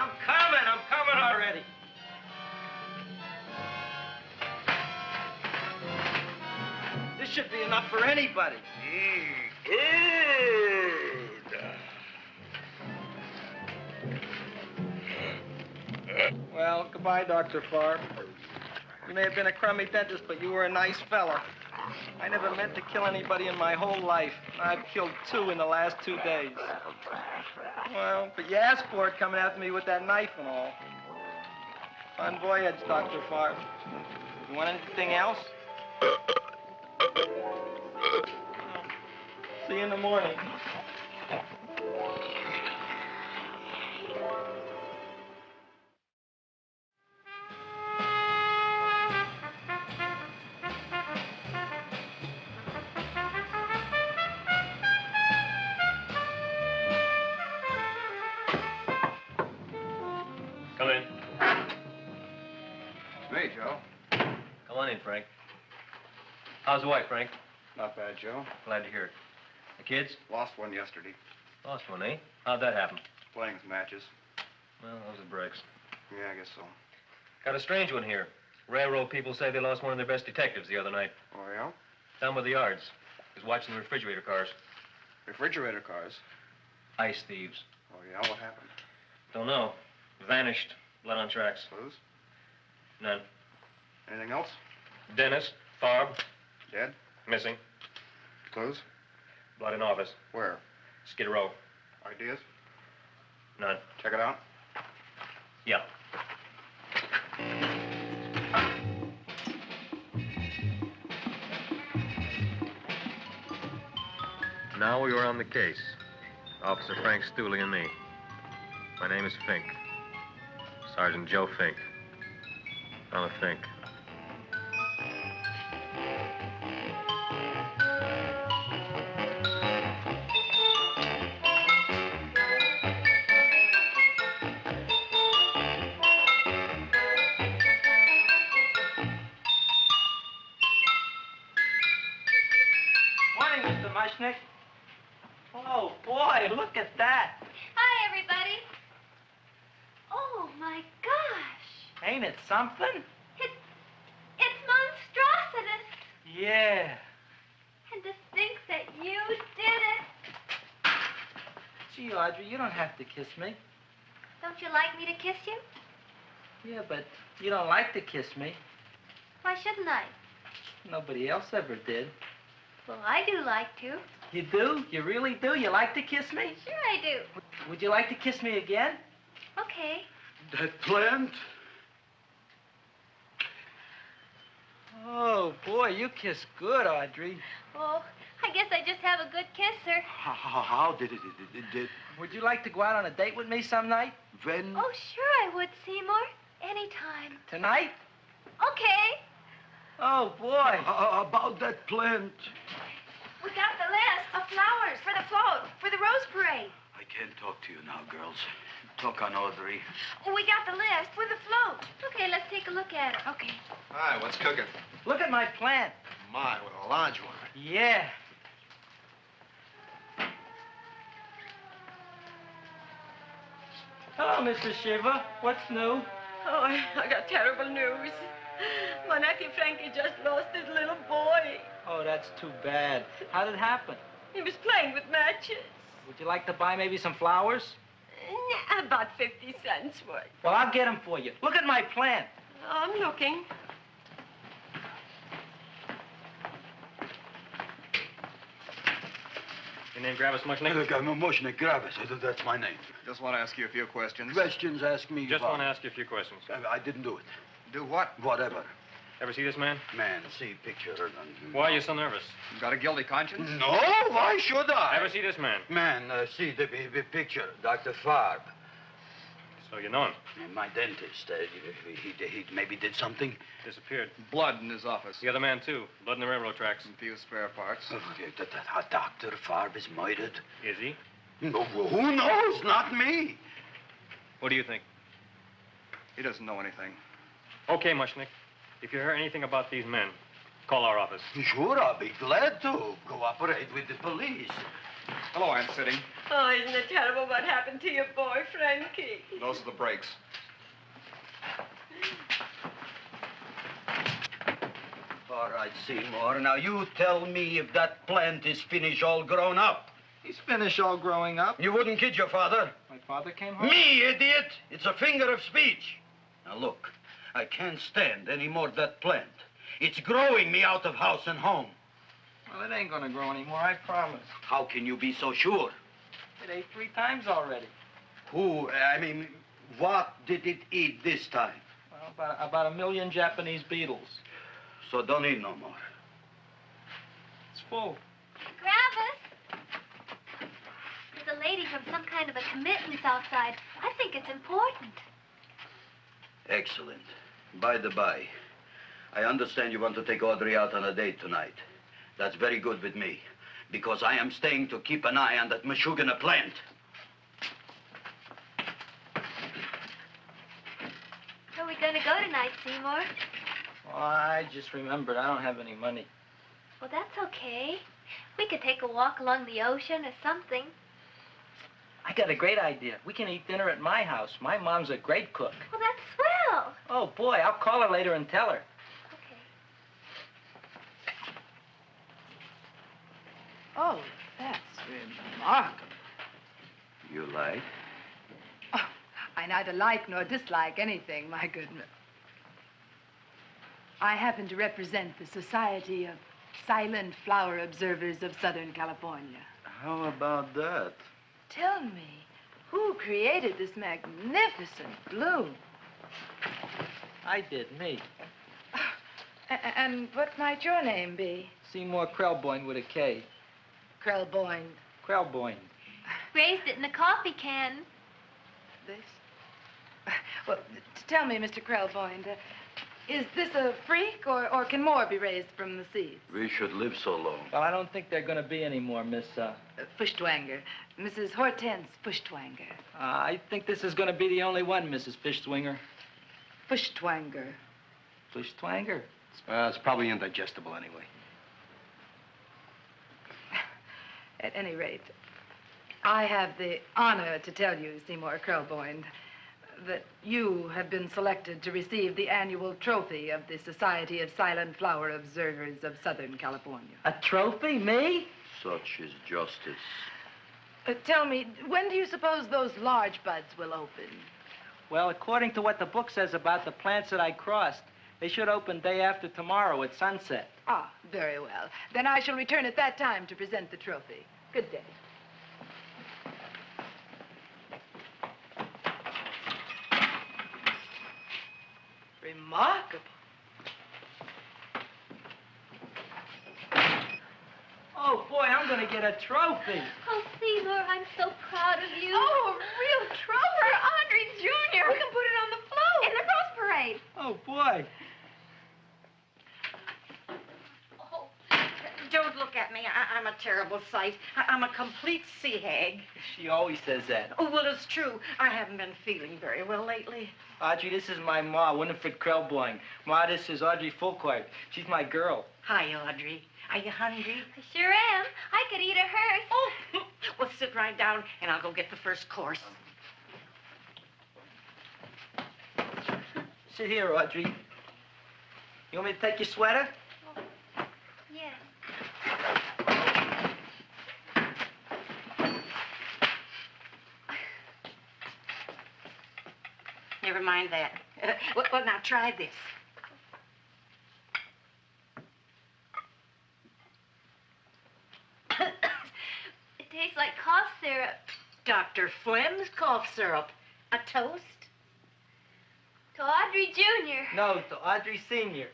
I'm coming already. This should be enough for anybody. Well, goodbye, Dr. Favre. You may have been a crummy dentist, but you were a nice fella. I never meant to kill anybody in my whole life. I've killed 2 in the last 2 days. Well, but you asked for it coming after me with that knife and all. Fun voyage, Dr. Favre. You want anything else? See you in the morning. Come in. Hey, Joe. Come on in, Frank. How's the wife, Frank? Not bad, Joe. Glad to hear it. The kids? Lost one yesterday. Lost one, eh? How'd that happen? Playing some matches. Well, those are breaks. Yeah, I guess so. Got a strange one here. Railroad people say they lost one of their best detectives the other night. Oh, yeah? Down by the yards. He was watching the refrigerator cars. Refrigerator cars? Ice thieves. Oh, yeah? What happened? Don't know. Vanished. Blood on tracks. Clues? None. Anything else? Dennis. Farb. Dead? Missing. Clues? Blood in office. Where? Skid Row. Ideas? None. Check it out. Yeah. Now we were on the case. Officer Frank Stooley and me. My name is Fink. Sergeant Joe Fink. I'm a Fink. Morning, Mr. Mushnick. Oh, boy, look at that. Hi, everybody. Oh, my gosh. Ain't it something? It's monstrositous. Yeah. And to think that you did it. Gee, Audrey, you don't have to kiss me. Don't you like me to kiss you? Yeah, but you don't like to kiss me. Why shouldn't I? Nobody else ever did. Well, I do like to. You do? You really do? You like to kiss me? Sure I do. Would you like to kiss me again? Okay. That plant? Oh, boy, you kiss good, Audrey. Oh, I guess I just have a good kisser. How did it? Would you like to go out on a date with me some night? When? Oh, sure I would, Seymour. Anytime. Tonight? Okay. Oh, boy. About that plant. We got the list of flowers for the float, for the Rose Parade. I can't talk to you now, girls. Talk on Audrey. We got the list for the float. Okay, let's take a look at it. Okay. Hi, what's cooking? Look at my plant. My, what a large one. Yeah. Hello, Mrs. Shiva. What's new? Oh, I got terrible news. My nephew Frankie just lost his little boy. Oh, that's too bad. How did it happen? He was playing with matches. Would you like to buy maybe some flowers? About 50 cents worth. Well, I'll get them for you. Look at my plant. I'm looking. Your name Gravis Mushnick? Mushnick Gravis. That's my name. Just want to ask you a few questions. Questions, ask me. Just want to ask you a few questions. I didn't do it. Do what? Whatever. Ever see this man? Man, see picture. Why are you so nervous? You got a guilty conscience? No, why should I? Ever see this man? Man, see the picture. Dr. Farb. So you know him? My dentist. He maybe did something. Disappeared. Blood in his office. The other man, too. Blood in the railroad tracks. And a few spare parts. Dr. Farb is murdered. Is he? No, who knows? Not me. What do you think? He doesn't know anything. Okay, Mushnick. If you hear anything about these men, call our office. Sure, I'll be glad to cooperate with the police. Hello, Aunt Sitting. Oh, isn't it terrible what happened to your boy, Frankie? Those are the brakes. All right, Seymour. Now, you tell me if that plant is finished all grown up. He's finished all growing up. You wouldn't kid your father. My father came home? Me, idiot! It's a figure of speech. Now, look, I can't stand any more of that plant. It's growing me out of house and home. Well, it ain't gonna grow anymore, I promise. How can you be so sure? It ate 3 times already. What did it eat this time? Well, about 1 million Japanese beetles. So don't eat no more. It's full. Gravis! There's a lady from some kind of a committance outside. I think it's important. Excellent. By the by, I understand you want to take Audrey out on a date tonight. That's very good with me, because I am staying to keep an eye on that Meshuggah plant. Where are we going to go tonight, Seymour? Well, I just remembered I don't have any money. Well, that's okay. We could take a walk along the ocean or something. I got a great idea. We can eat dinner at my house. My mom's a great cook. Well, that's swell. Oh, boy, I'll call her later and tell her. Oh, that's remarkable. You like? Oh, I neither like nor dislike anything, my goodness. I happen to represent the Society of Silent Flower Observers of Southern California. How about that? Tell me, who created this magnificent bloom? I did, me. And what might your name be? Seymour Krelboyne with a K. Krelboyne. Krelboyne. Raised it in a coffee can. This? Well, tell me, Mr. Krelboyne, is this a freak, or can more be raised from the seeds? We should live so long. Well, I don't think there are going to be any more, Miss, Fuschtwanger. Mrs. Hortense Fuschtwanger. I think this is going to be the only one, Mrs. Fishswinger. Fuschtwanger. Fuschtwanger? It's probably indigestible anyway. At any rate, I have the honor to tell you, Seymour Krelboyne, that you have been selected to receive the annual trophy of the Society of Silent Flower Observers of Southern California. A trophy? Me? Such is justice. Tell me, when do you suppose those large buds will open? Well, according to what the book says about the plants that I crossed, they should open day after tomorrow at sunset. Ah, very well. Then I shall return at that time to present the trophy. Good day. Remarkable. Oh, boy, I'm going to get a trophy. Oh, Seymour, I'm so proud of you. Oh, a real trophy for Audrey Jr. We can put it on the float. In the Rose Parade. Oh, boy. Don't look at me. I'm a terrible sight. I'm a complete sea hag. She always says that. Oh, well, it's true. I haven't been feeling very well lately. Audrey, this is my ma, Winifred Krelboyne. Ma, this is Audrey Fulcourt. She's my girl. Hi, Audrey. Are you hungry? I sure am. I could eat a hearse. Oh, well, sit right down, and I'll go get the first course. Sit here, Audrey. You want me to take your sweater? Yeah. Never mind that. Well, now try this. It tastes like cough syrup. Dr. Flem's cough syrup. A toast? To Audrey Jr. No, to Audrey Sr.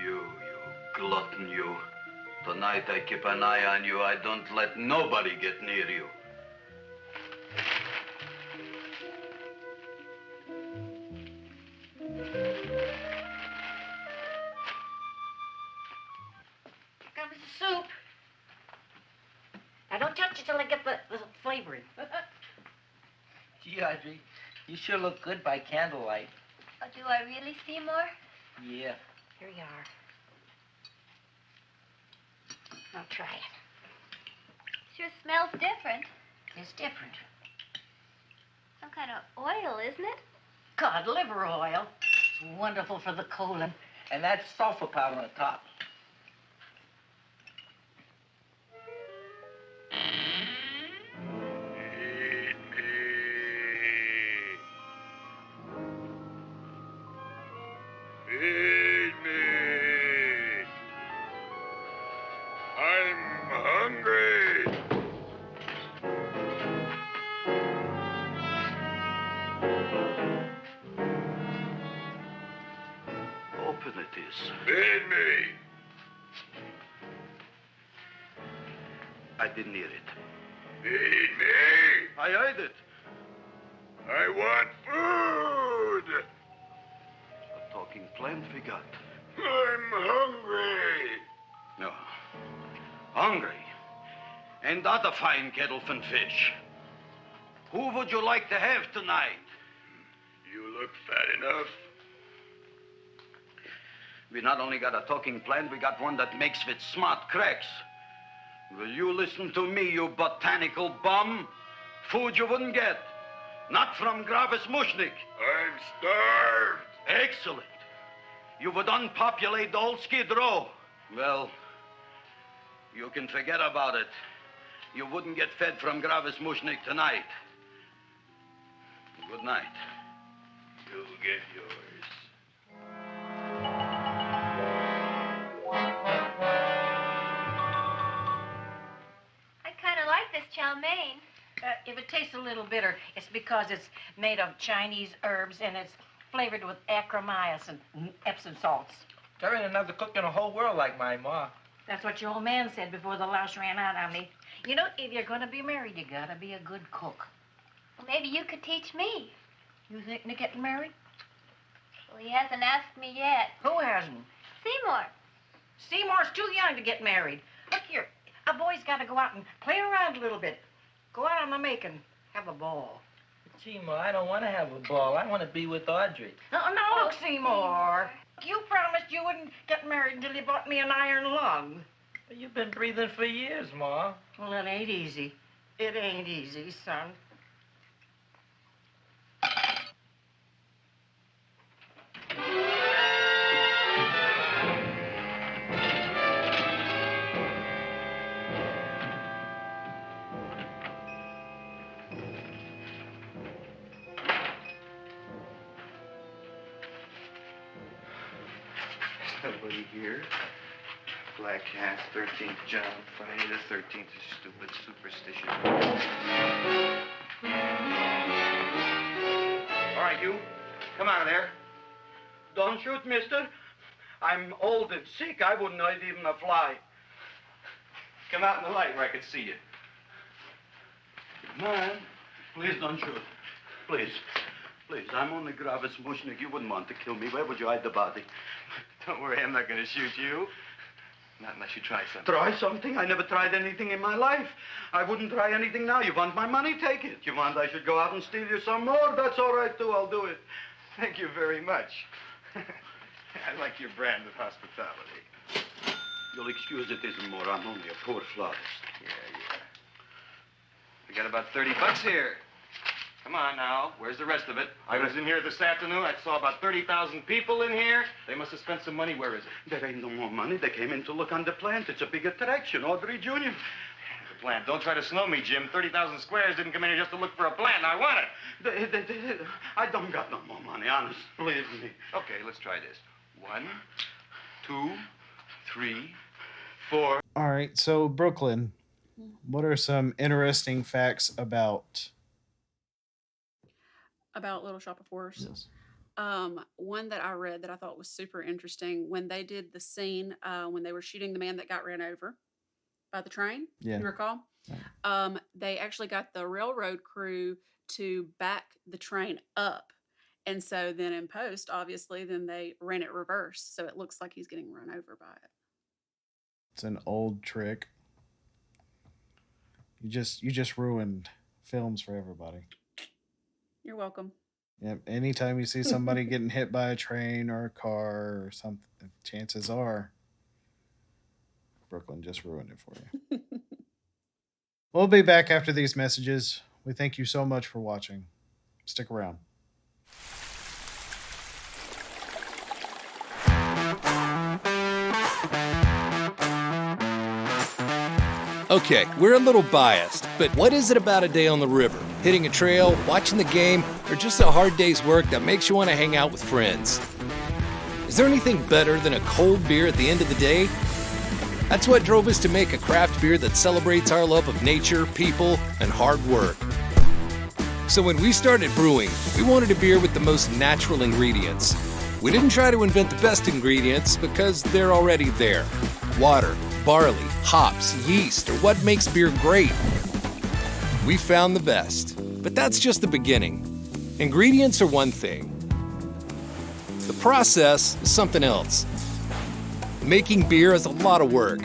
You glutton, you. Tonight I keep an eye on you. I don't let nobody get near you. Here comes the soup. Now, don't touch it till I get the flavoring. Gee, Audrey, you sure look good by candlelight. Oh, do I really, Seymour? Yeah. Here you are. Now try it. Sure smells different. It's different. Some kind of oil, isn't it? Cod liver oil. It's wonderful for the colon. And that's sulfur powder on the top. Feed me. I'm hungry. Open it is. Feed me. I didn't hear it. Feed me. I heard it. I want food. A talking plant we got. I'm hungry. No. Hungry. And that a fine kettle of fish. Who would you like to have tonight? You look fat enough. We not only got a talking plant, we got one that makes with smart cracks. Will you listen to me, you botanical bum? Food you wouldn't get. Not from 𝕃𝕚𝕥𝕥𝕝𝕐. I'm starved. Excellent. You would unpopulate the old Skid Row. Well, you can forget about it. You wouldn't get fed from 𝕃𝕚𝕥𝕥𝕝𝕐 tonight. Good night. You'll get yours. I kind of like this chow mein. If it tastes a little bitter, it's because it's made of Chinese herbs and it's flavored with acromyas and Epsom salts. There ain't another cook in the whole world like my ma. That's what your old man said before the louse ran out on me. You know, if you're going to be married, you got to be a good cook. Well, maybe you could teach me. You thinking of getting married? Well, he hasn't asked me yet. Who hasn't? Seymour. Seymour's too young to get married. Look here, a boy's got to go out and play around a little bit. Go out on the make and have a ball. Gee, Ma, I don't want to have a ball. I want to be with Audrey. No, look, Seymour. You promised you wouldn't get married until you bought me an iron lung. You've been breathing for years, Ma. Well, it ain't easy. It ain't easy, son. Nobody here. Black Cat, 13th John, Friday the 13th is stupid superstition. All right, you. Come out of there. Don't shoot, mister. I'm old and sick. I wouldn't hurt even a fly. Come out in the light where I can see you. Man, please don't shoot. Please. Please, I'm only 𝕃𝕚𝕥𝕥𝕝𝕐. You wouldn't want to kill me. Where would you hide the body? Don't worry, I'm not going to shoot you. Not unless you try something. Try something? I never tried anything in my life. I wouldn't try anything now. You want my money? Take it. You want I should go out and steal you some more? That's all right, too. I'll do it. Thank you very much. I like your brand of hospitality. You'll excuse it isn't more. I'm only a poor florist. Yeah. We got about $30 here. Come on now. Where's the rest of it? I was in here this afternoon. I saw about 30,000 people in here. They must have spent some money. Where is it? There ain't no more money. They came in to look on the plant. It's a big attraction. Audrey Jr. The plant. Don't try to slow me, Jim. 30,000 squares didn't come in here just to look for a plant. I want it. I don't got no more money, honest. Believe me. Okay, let's try this. 1, 2, 3, 4. All right, so Brooklyn, what are some interesting facts about Little Shop of Horrors? Yes. One that I read that I thought was super interesting, when they did the scene when they were shooting the man that got ran over by the train, Yeah. you recall? They actually got the railroad crew to back the train up. And so then in post, obviously, then they ran it reverse. So it looks like he's getting run over by it. It's an old trick. You just ruined films for everybody. You're welcome. Yep. Anytime you see somebody getting hit by a train or a car or something, chances are Brooklyn just ruined it for you. We'll be back after these messages. We thank you so much for watching. Stick around. Okay, we're a little biased, but what is it about a day on the river, hitting a trail, watching the game, or just a hard day's work that makes you want to hang out with friends? Is there anything better than a cold beer at the end of the day? That's what drove us to make a craft beer that celebrates our love of nature, people, and hard work. So when we started brewing, we wanted a beer with the most natural ingredients. We didn't try to invent the best ingredients because they're already there. Water, barley, hops, yeast, or what makes beer great. We found the best, but that's just the beginning. Ingredients are one thing. The process is something else. Making beer is a lot of work.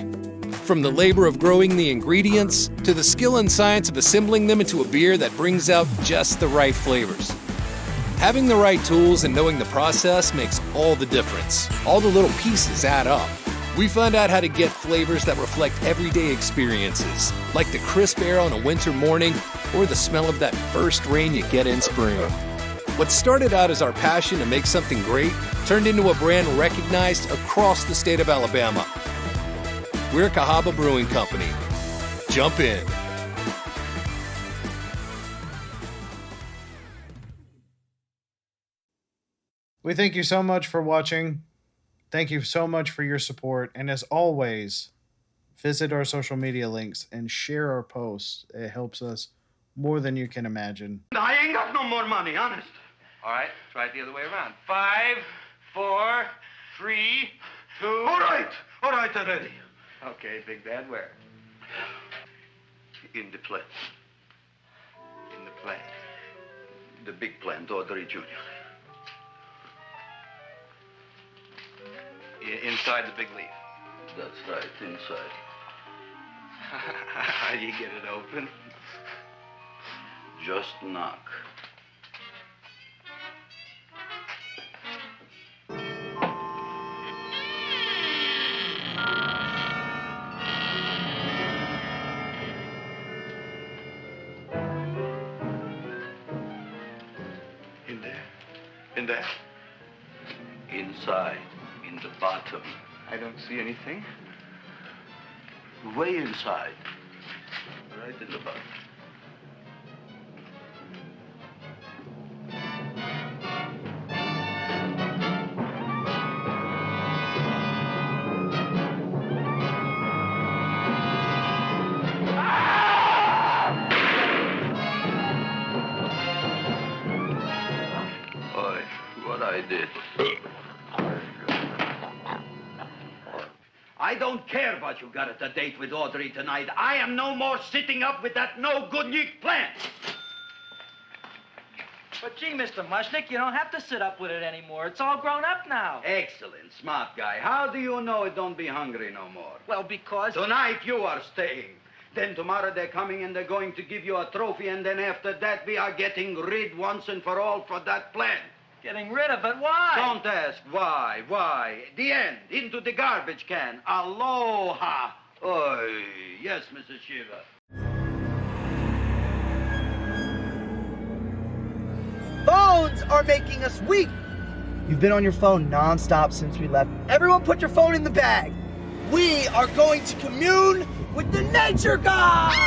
From the labor of growing the ingredients to the skill and science of assembling them into a beer that brings out just the right flavors. Having the right tools and knowing the process makes all the difference. All the little pieces add up. We find out how to get flavors that reflect everyday experiences, like the crisp air on a winter morning or the smell of that first rain you get in spring. What started out as our passion to make something great turned into a brand recognized across the state of Alabama. We're Cahaba Brewing Company. Jump in. We thank you so much for watching. Thank you so much for your support. And as always, visit our social media links and share our posts. It helps us more than you can imagine. I ain't got no more money, honest. All right, try it the other way around. 5, 4, 3, 2. All right already. Okay, Big Bad, where? In the plant. In the plant. The big plant, Audrey Jr. Inside the big leaf. That's right, inside. How do you get it open? Just knock. In there? Inside, in the bottom. I don't see anything. Way inside. Right in the bottom. I did. I don't care what you got at the date with Audrey tonight. I am no more sitting up with that no-good Nick plant. But gee, Mr. Mushnick, you don't have to sit up with it anymore. It's all grown up now. Excellent, smart guy. How do you know it don't be hungry no more? Well, because... Tonight you are staying. Then tomorrow they're coming and they're going to give you a trophy, and then after that we are getting rid once and for all for that plant. Getting rid of it? Why? Don't ask why. The end. Into the garbage can. Aloha. Oy. Yes, Mrs. Shiva. Phones are making us weak. You've been on your phone nonstop since we left. Everyone put your phone in the bag. We are going to commune with the nature gods.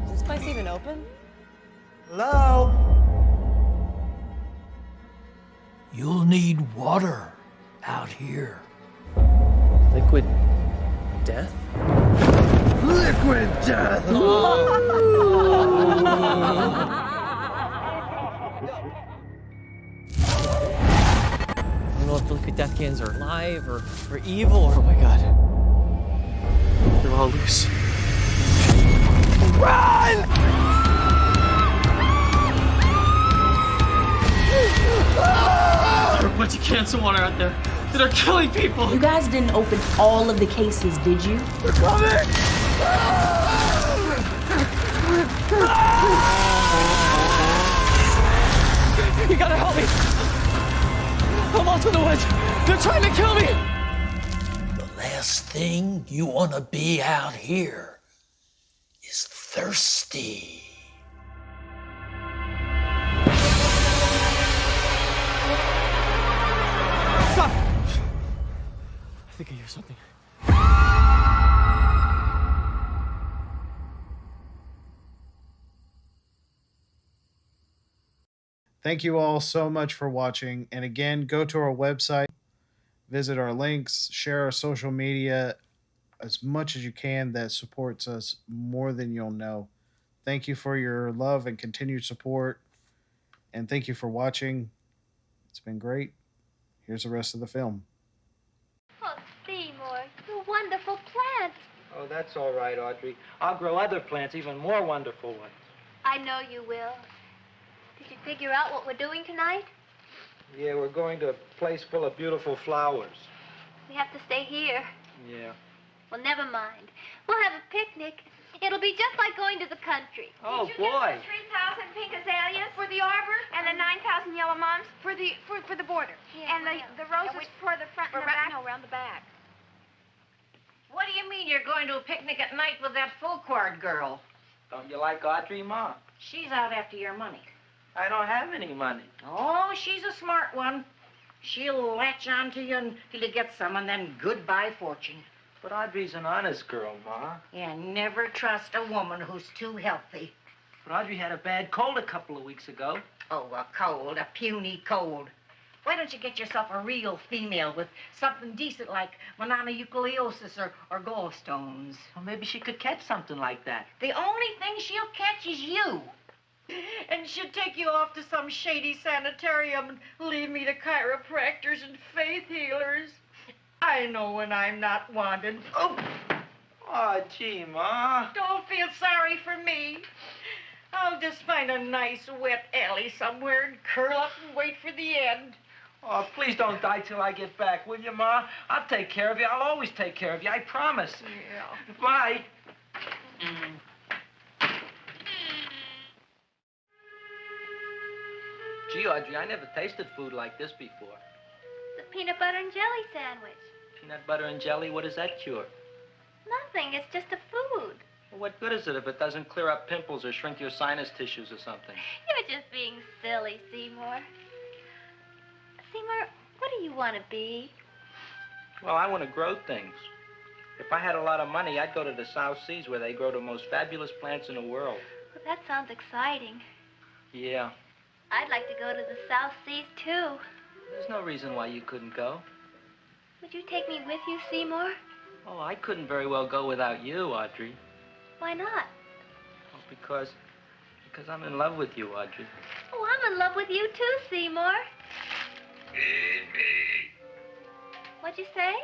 Is this place even open? Hello? You'll need water out here. Liquid death? Liquid death! I don't know if the liquid death cans are alive or evil or... Oh my god. They're all loose. Run! There are a bunch of cancer water out there that are killing people. You guys didn't open all of the cases, did you? They're coming! You gotta help me! I'm lost in the woods! They're trying to kill me! The last thing you want to be out here is thirsty. Stop! I think I hear something. Thank you all so much for watching. And again, go to our website, visit our links, share our social media as much as you can. That supports us more than you'll know. Thank you for your love and continued support. And thank you for watching. It's been great. Here's the rest of the film. Oh, Seymour, you wonderful plant. Oh, that's all right, Audrey. I'll grow other plants, even more wonderful ones. I know you will. Did you figure out what we're doing tonight? Yeah, we're going to a place full of beautiful flowers. We have to stay here. Yeah. Well, never mind. We'll have a picnic. It'll be just like going to the country. Oh, Did you boy. Get the 3,000 pink azaleas for the arbor and the 9,000 yellow mums for the border. Yeah, and the roses for the front and the back. No, around the back. What do you mean you're going to a picnic at night with that full cord girl? Don't you like Audrey, Ma? She's out after your money. I don't have any money. Oh, she's a smart one. She'll latch on to you until you get some, and then goodbye fortune. But Audrey's an honest girl, Ma. Yeah, never trust a woman who's too healthy. But Audrey had a bad cold a couple of weeks ago. Oh, a cold, a puny cold. Why don't you get yourself a real female with something decent like mononucleosis or gallstones? Well, maybe she could catch something like that. The only thing she'll catch is you. And she'll take you off to some shady sanitarium and leave me to chiropractors and faith healers. I know when I'm not wanted. Oh, gee, Ma. Don't feel sorry for me. I'll just find a nice wet alley somewhere and curl up and wait for the end. Oh, please don't die till I get back, will you, Ma? I'll take care of you. I'll always take care of you. I promise. Yeah. Bye. Gee, Audrey, I never tasted food like this before. The peanut butter and jelly sandwich. Peanut butter and jelly, what does that cure? Nothing. It's just a food. Well, what good is it if it doesn't clear up pimples or shrink your sinus tissues or something? You're just being silly, Seymour. Seymour, what do you want to be? Well, I want to grow things. If I had a lot of money, I'd go to the South Seas where they grow the most fabulous plants in the world. Well, that sounds exciting. Yeah. I'd like to go to the South Seas, too. There's no reason why you couldn't go. Would you take me with you, Seymour? Oh, I couldn't very well go without you, Audrey. Why not? Oh, because I'm in love with you, Audrey. Oh, I'm in love with you, too, Seymour. Feed me. What'd you say?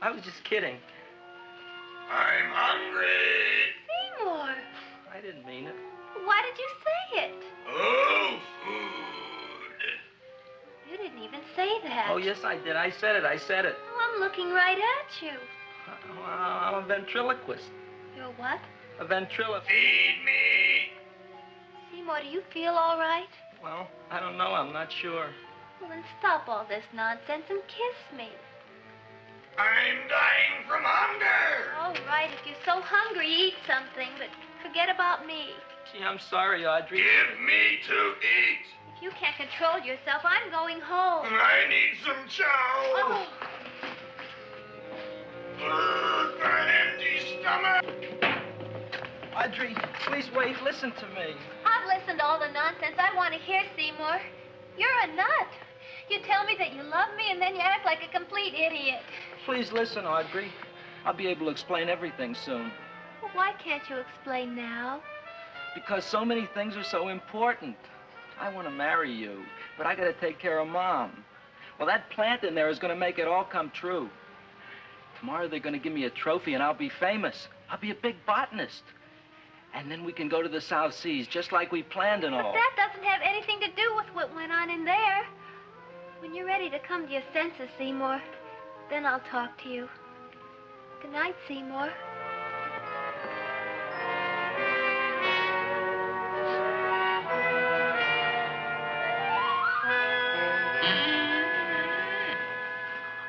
I was just kidding. I'm hungry. Seymour. I didn't mean it. Why did you say it? Oh, food. You didn't even say that. Oh, yes, I did. I said it. Oh, I'm looking right at you. I'm a ventriloquist. You're what? A ventriloquist. Feed me. Seymour, do you feel all right? Well, I don't know. I'm not sure. Well, then stop all this nonsense and kiss me. I'm dying from hunger. All right, if you're so hungry, eat something, but forget about me. Gee, I'm sorry, Audrey. Give me to eat. If you can't control yourself, I'm going home. I need some chow. Oh. An empty stomach. Audrey, please wait. Listen to me. I've listened to all the nonsense I want to hear, Seymour. You're a nut. You tell me that you love me, and then you act like a complete idiot. Please listen, Audrey. I'll be able to explain everything soon. Well, why can't you explain now? Because so many things are so important. I want to marry you, but I got to take care of Mom. Well, that plant in there is going to make it all come true. Tomorrow they're going to give me a trophy, and I'll be famous. I'll be a big botanist. And then we can go to the South Seas, just like we planned and all. But that doesn't have anything to do with what went on in there. When you're ready to come to your senses, Seymour, then I'll talk to you. Good night, Seymour.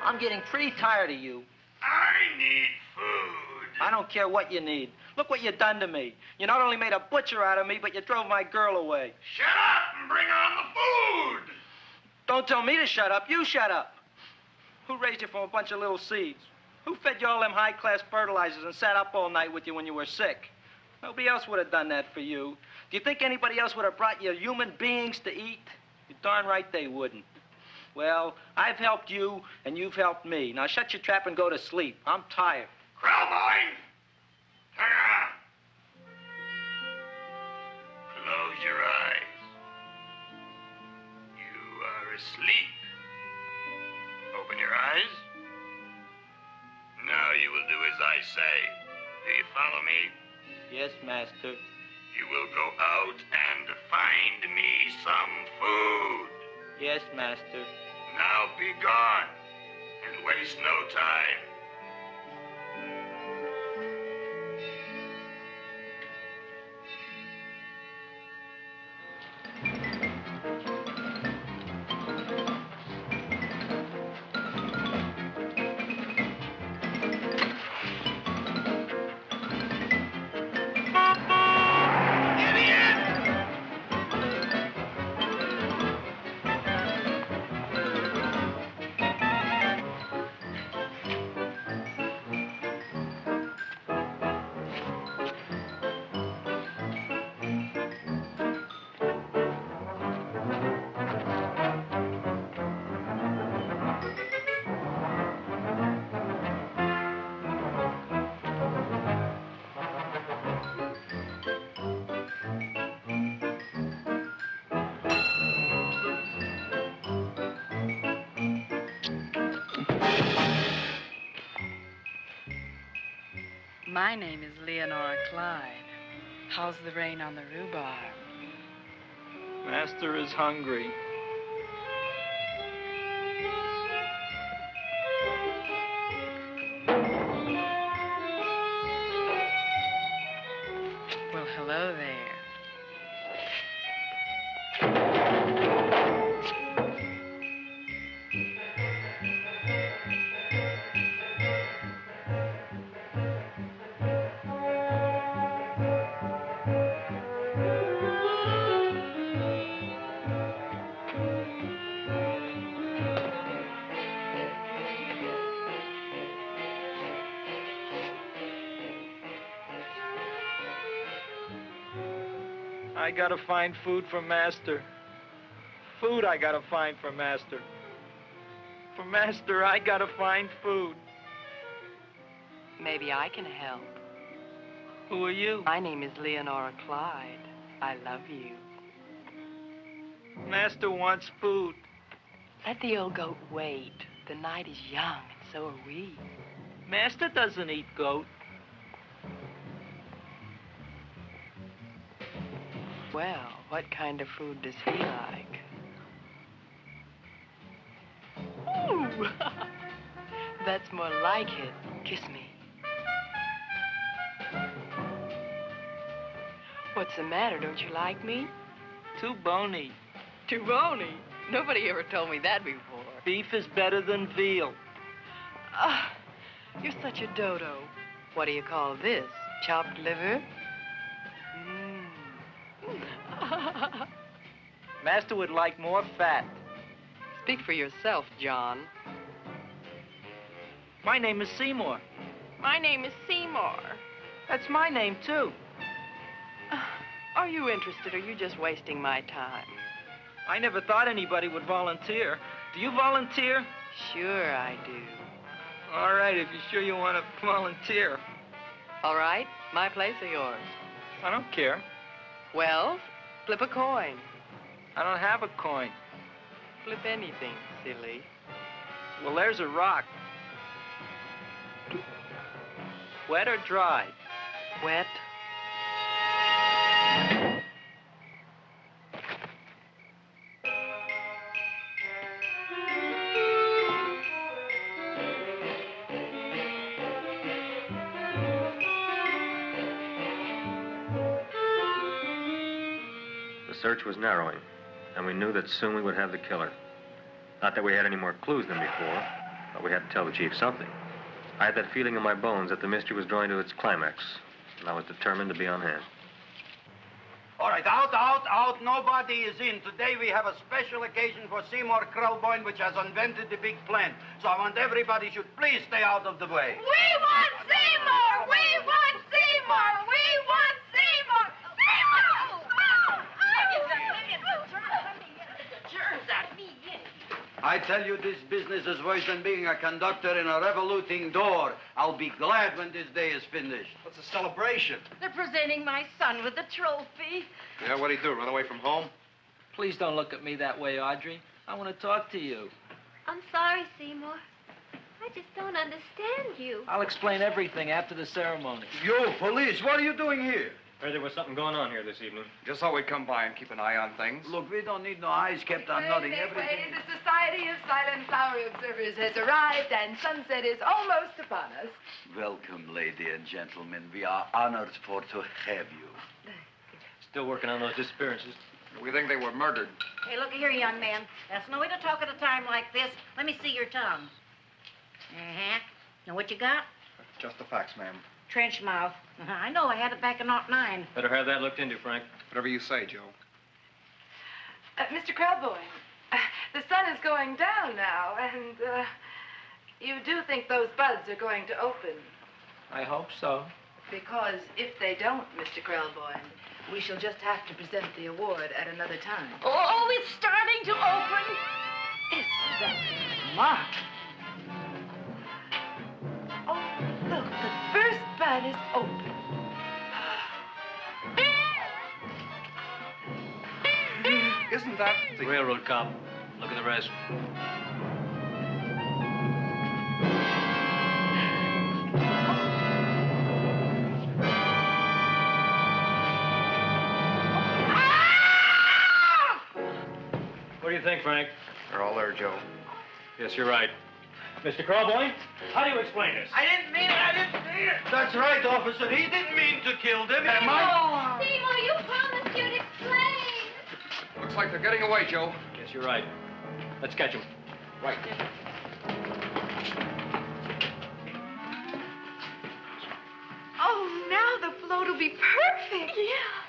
I'm getting pretty tired of you. I need food. I don't care what you need. Look what you done to me. You not only made a butcher out of me, but you drove my girl away. Shut up and bring on the food. Don't tell me to shut up. You shut up. Who raised you from a bunch of little seeds? Who fed you all them high-class fertilizers and sat up all night with you when you were sick? Nobody else would have done that for you. Do you think anybody else would have brought you human beings to eat? You're darn right they wouldn't. Well, I've helped you, and you've helped me. Now shut your trap and go to sleep. I'm tired. Krellboy, turn around. Close your eyes. You are asleep. Open your eyes. Now you will do as I say. Do you follow me? Yes, master. You will go out and find me some food. Yes, master. Now be gone and waste no time. My name is Leonora Clyde. How's the rain on the rhubarb? Master is hungry. Well, hello there. I gotta find food for Master. Food I gotta find for Master. For Master, I gotta find food. Maybe I can help. Who are you? My name is Leonora Clyde. I love you. Master wants food. Let the old goat wait. The night is young, and so are we. Master doesn't eat goat. Well, what kind of food does he like? Ooh! That's more like it. Kiss me. What's the matter? Don't you like me? Too bony. Too bony? Nobody ever told me that before. Beef is better than veal. Ah, you're such a dodo. What do you call this? Chopped liver? Master would like more fat. Speak for yourself, John. My name is Seymour. My name is Seymour. That's my name, too. Are you interested, or are you just wasting my time? I never thought anybody would volunteer. Do you volunteer? Sure I do. All right, if you're sure you want to volunteer. All right, my place or yours? I don't care. Well, flip a coin. I don't have a coin. Flip anything, silly. Well, there's a rock. Wet or dry? Wet. The search was narrowing, and we knew that soon we would have the killer. Not that we had any more clues than before, but we had to tell the chief something. I had that feeling in my bones that the mystery was drawing to its climax, and I was determined to be on hand. All right, out. Nobody is in. Today we have a special occasion for Seymour Krelboyne, which has invented the big plan. So I want everybody should please stay out of the way. We want Seymour! We want Seymour! We want Seymour! Seymour! I tell you, this business is worse than being a conductor in a revoluting door. I'll be glad when this day is finished. What's a celebration? They're presenting my son with a trophy. Yeah, what'd he do, run away from home? Please don't look at me that way, Audrey. I want to talk to you. I'm sorry, Seymour. I just don't understand you. I'll explain everything after the ceremony. You, police, what are you doing here? Heard there was something going on here this evening. Just thought we'd come by and keep an eye on things. Look, we don't need no eyes kept on nothing. Everything. The Society of Silent Flower Observers has arrived, and sunset is almost upon us. Welcome, lady and gentlemen. We are honored for to have you. Still working on those disappearances. We think they were murdered. Hey, look here, young man. That's no way to talk at a time like this. Let me see your tongue. Uh-huh. Know what you got? Just the facts, ma'am. Trench mouth. I know. I had it back in '09. Better have that looked into, Frank. Whatever you say, Joe. Mr. 𝕑𝕝𝕣𝕣, the sun is going down now, and you do think those buds are going to open? I hope so. Because if they don't, Mr. 𝕑𝕝𝕣𝕣, we shall just have to present the award at another time. Oh, it's starting to open. Isn't that marvelous? Oh, look, the first bud is open. Isn't that the railroad cop? Look at the rest. What do you think, Frank? They're all there, Joe. Yes, you're right. Mr. 𝕑𝕝𝕣𝕣, how do you explain this? I didn't mean it. That's right, officer. He didn't mean to kill them. Am Seymour, you promised you'd explain. Looks like they're getting away, Joe. Yes, you're right. Let's catch him. Right. Oh, now the float will be perfect. Yeah.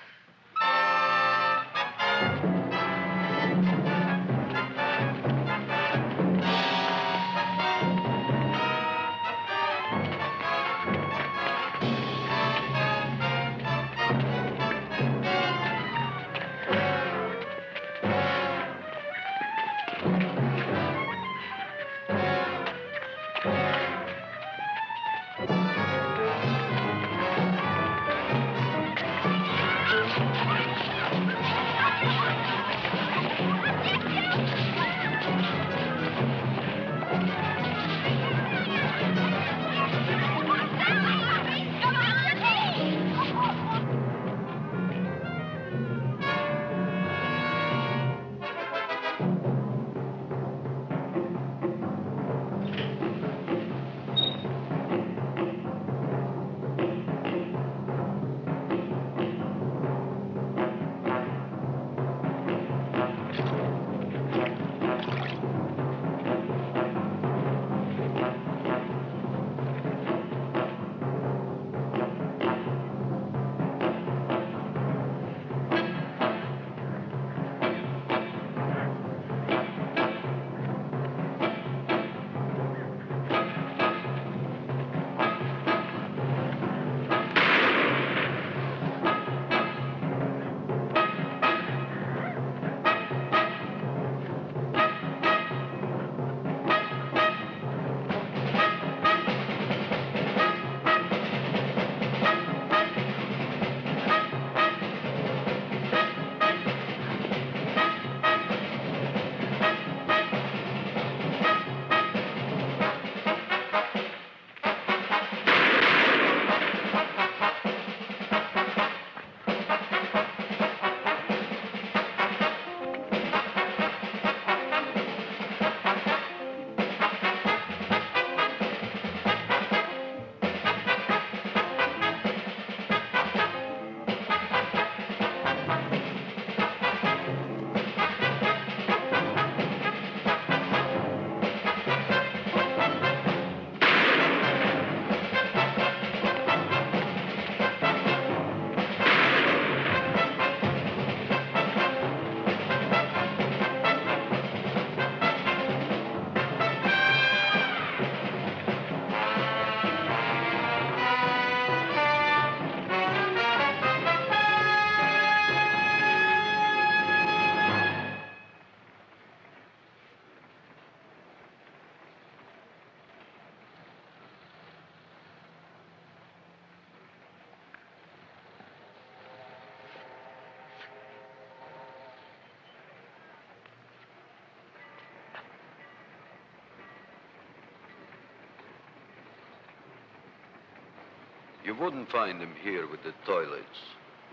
You wouldn't find him here with the toilets.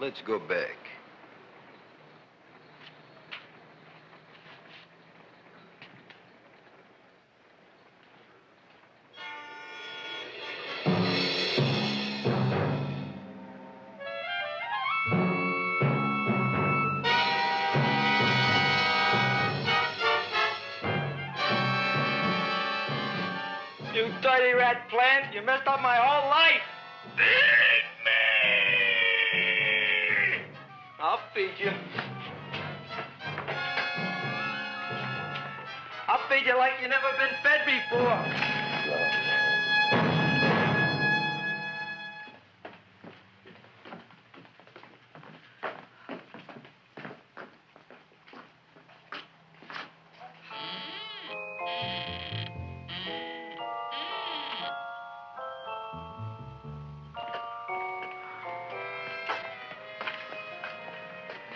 Let's go back. You dirty rat plant, you messed up my whole life. I'll feed you. I'll feed you like you've never been fed before.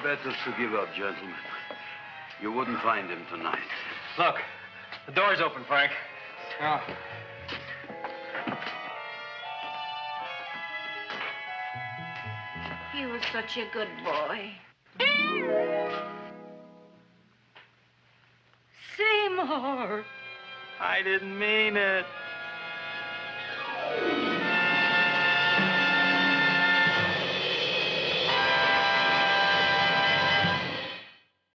Better to give up, gentlemen. You wouldn't find him tonight. Look, the door's open, Frank. Oh. He was such a good boy. Seymour! I didn't mean it.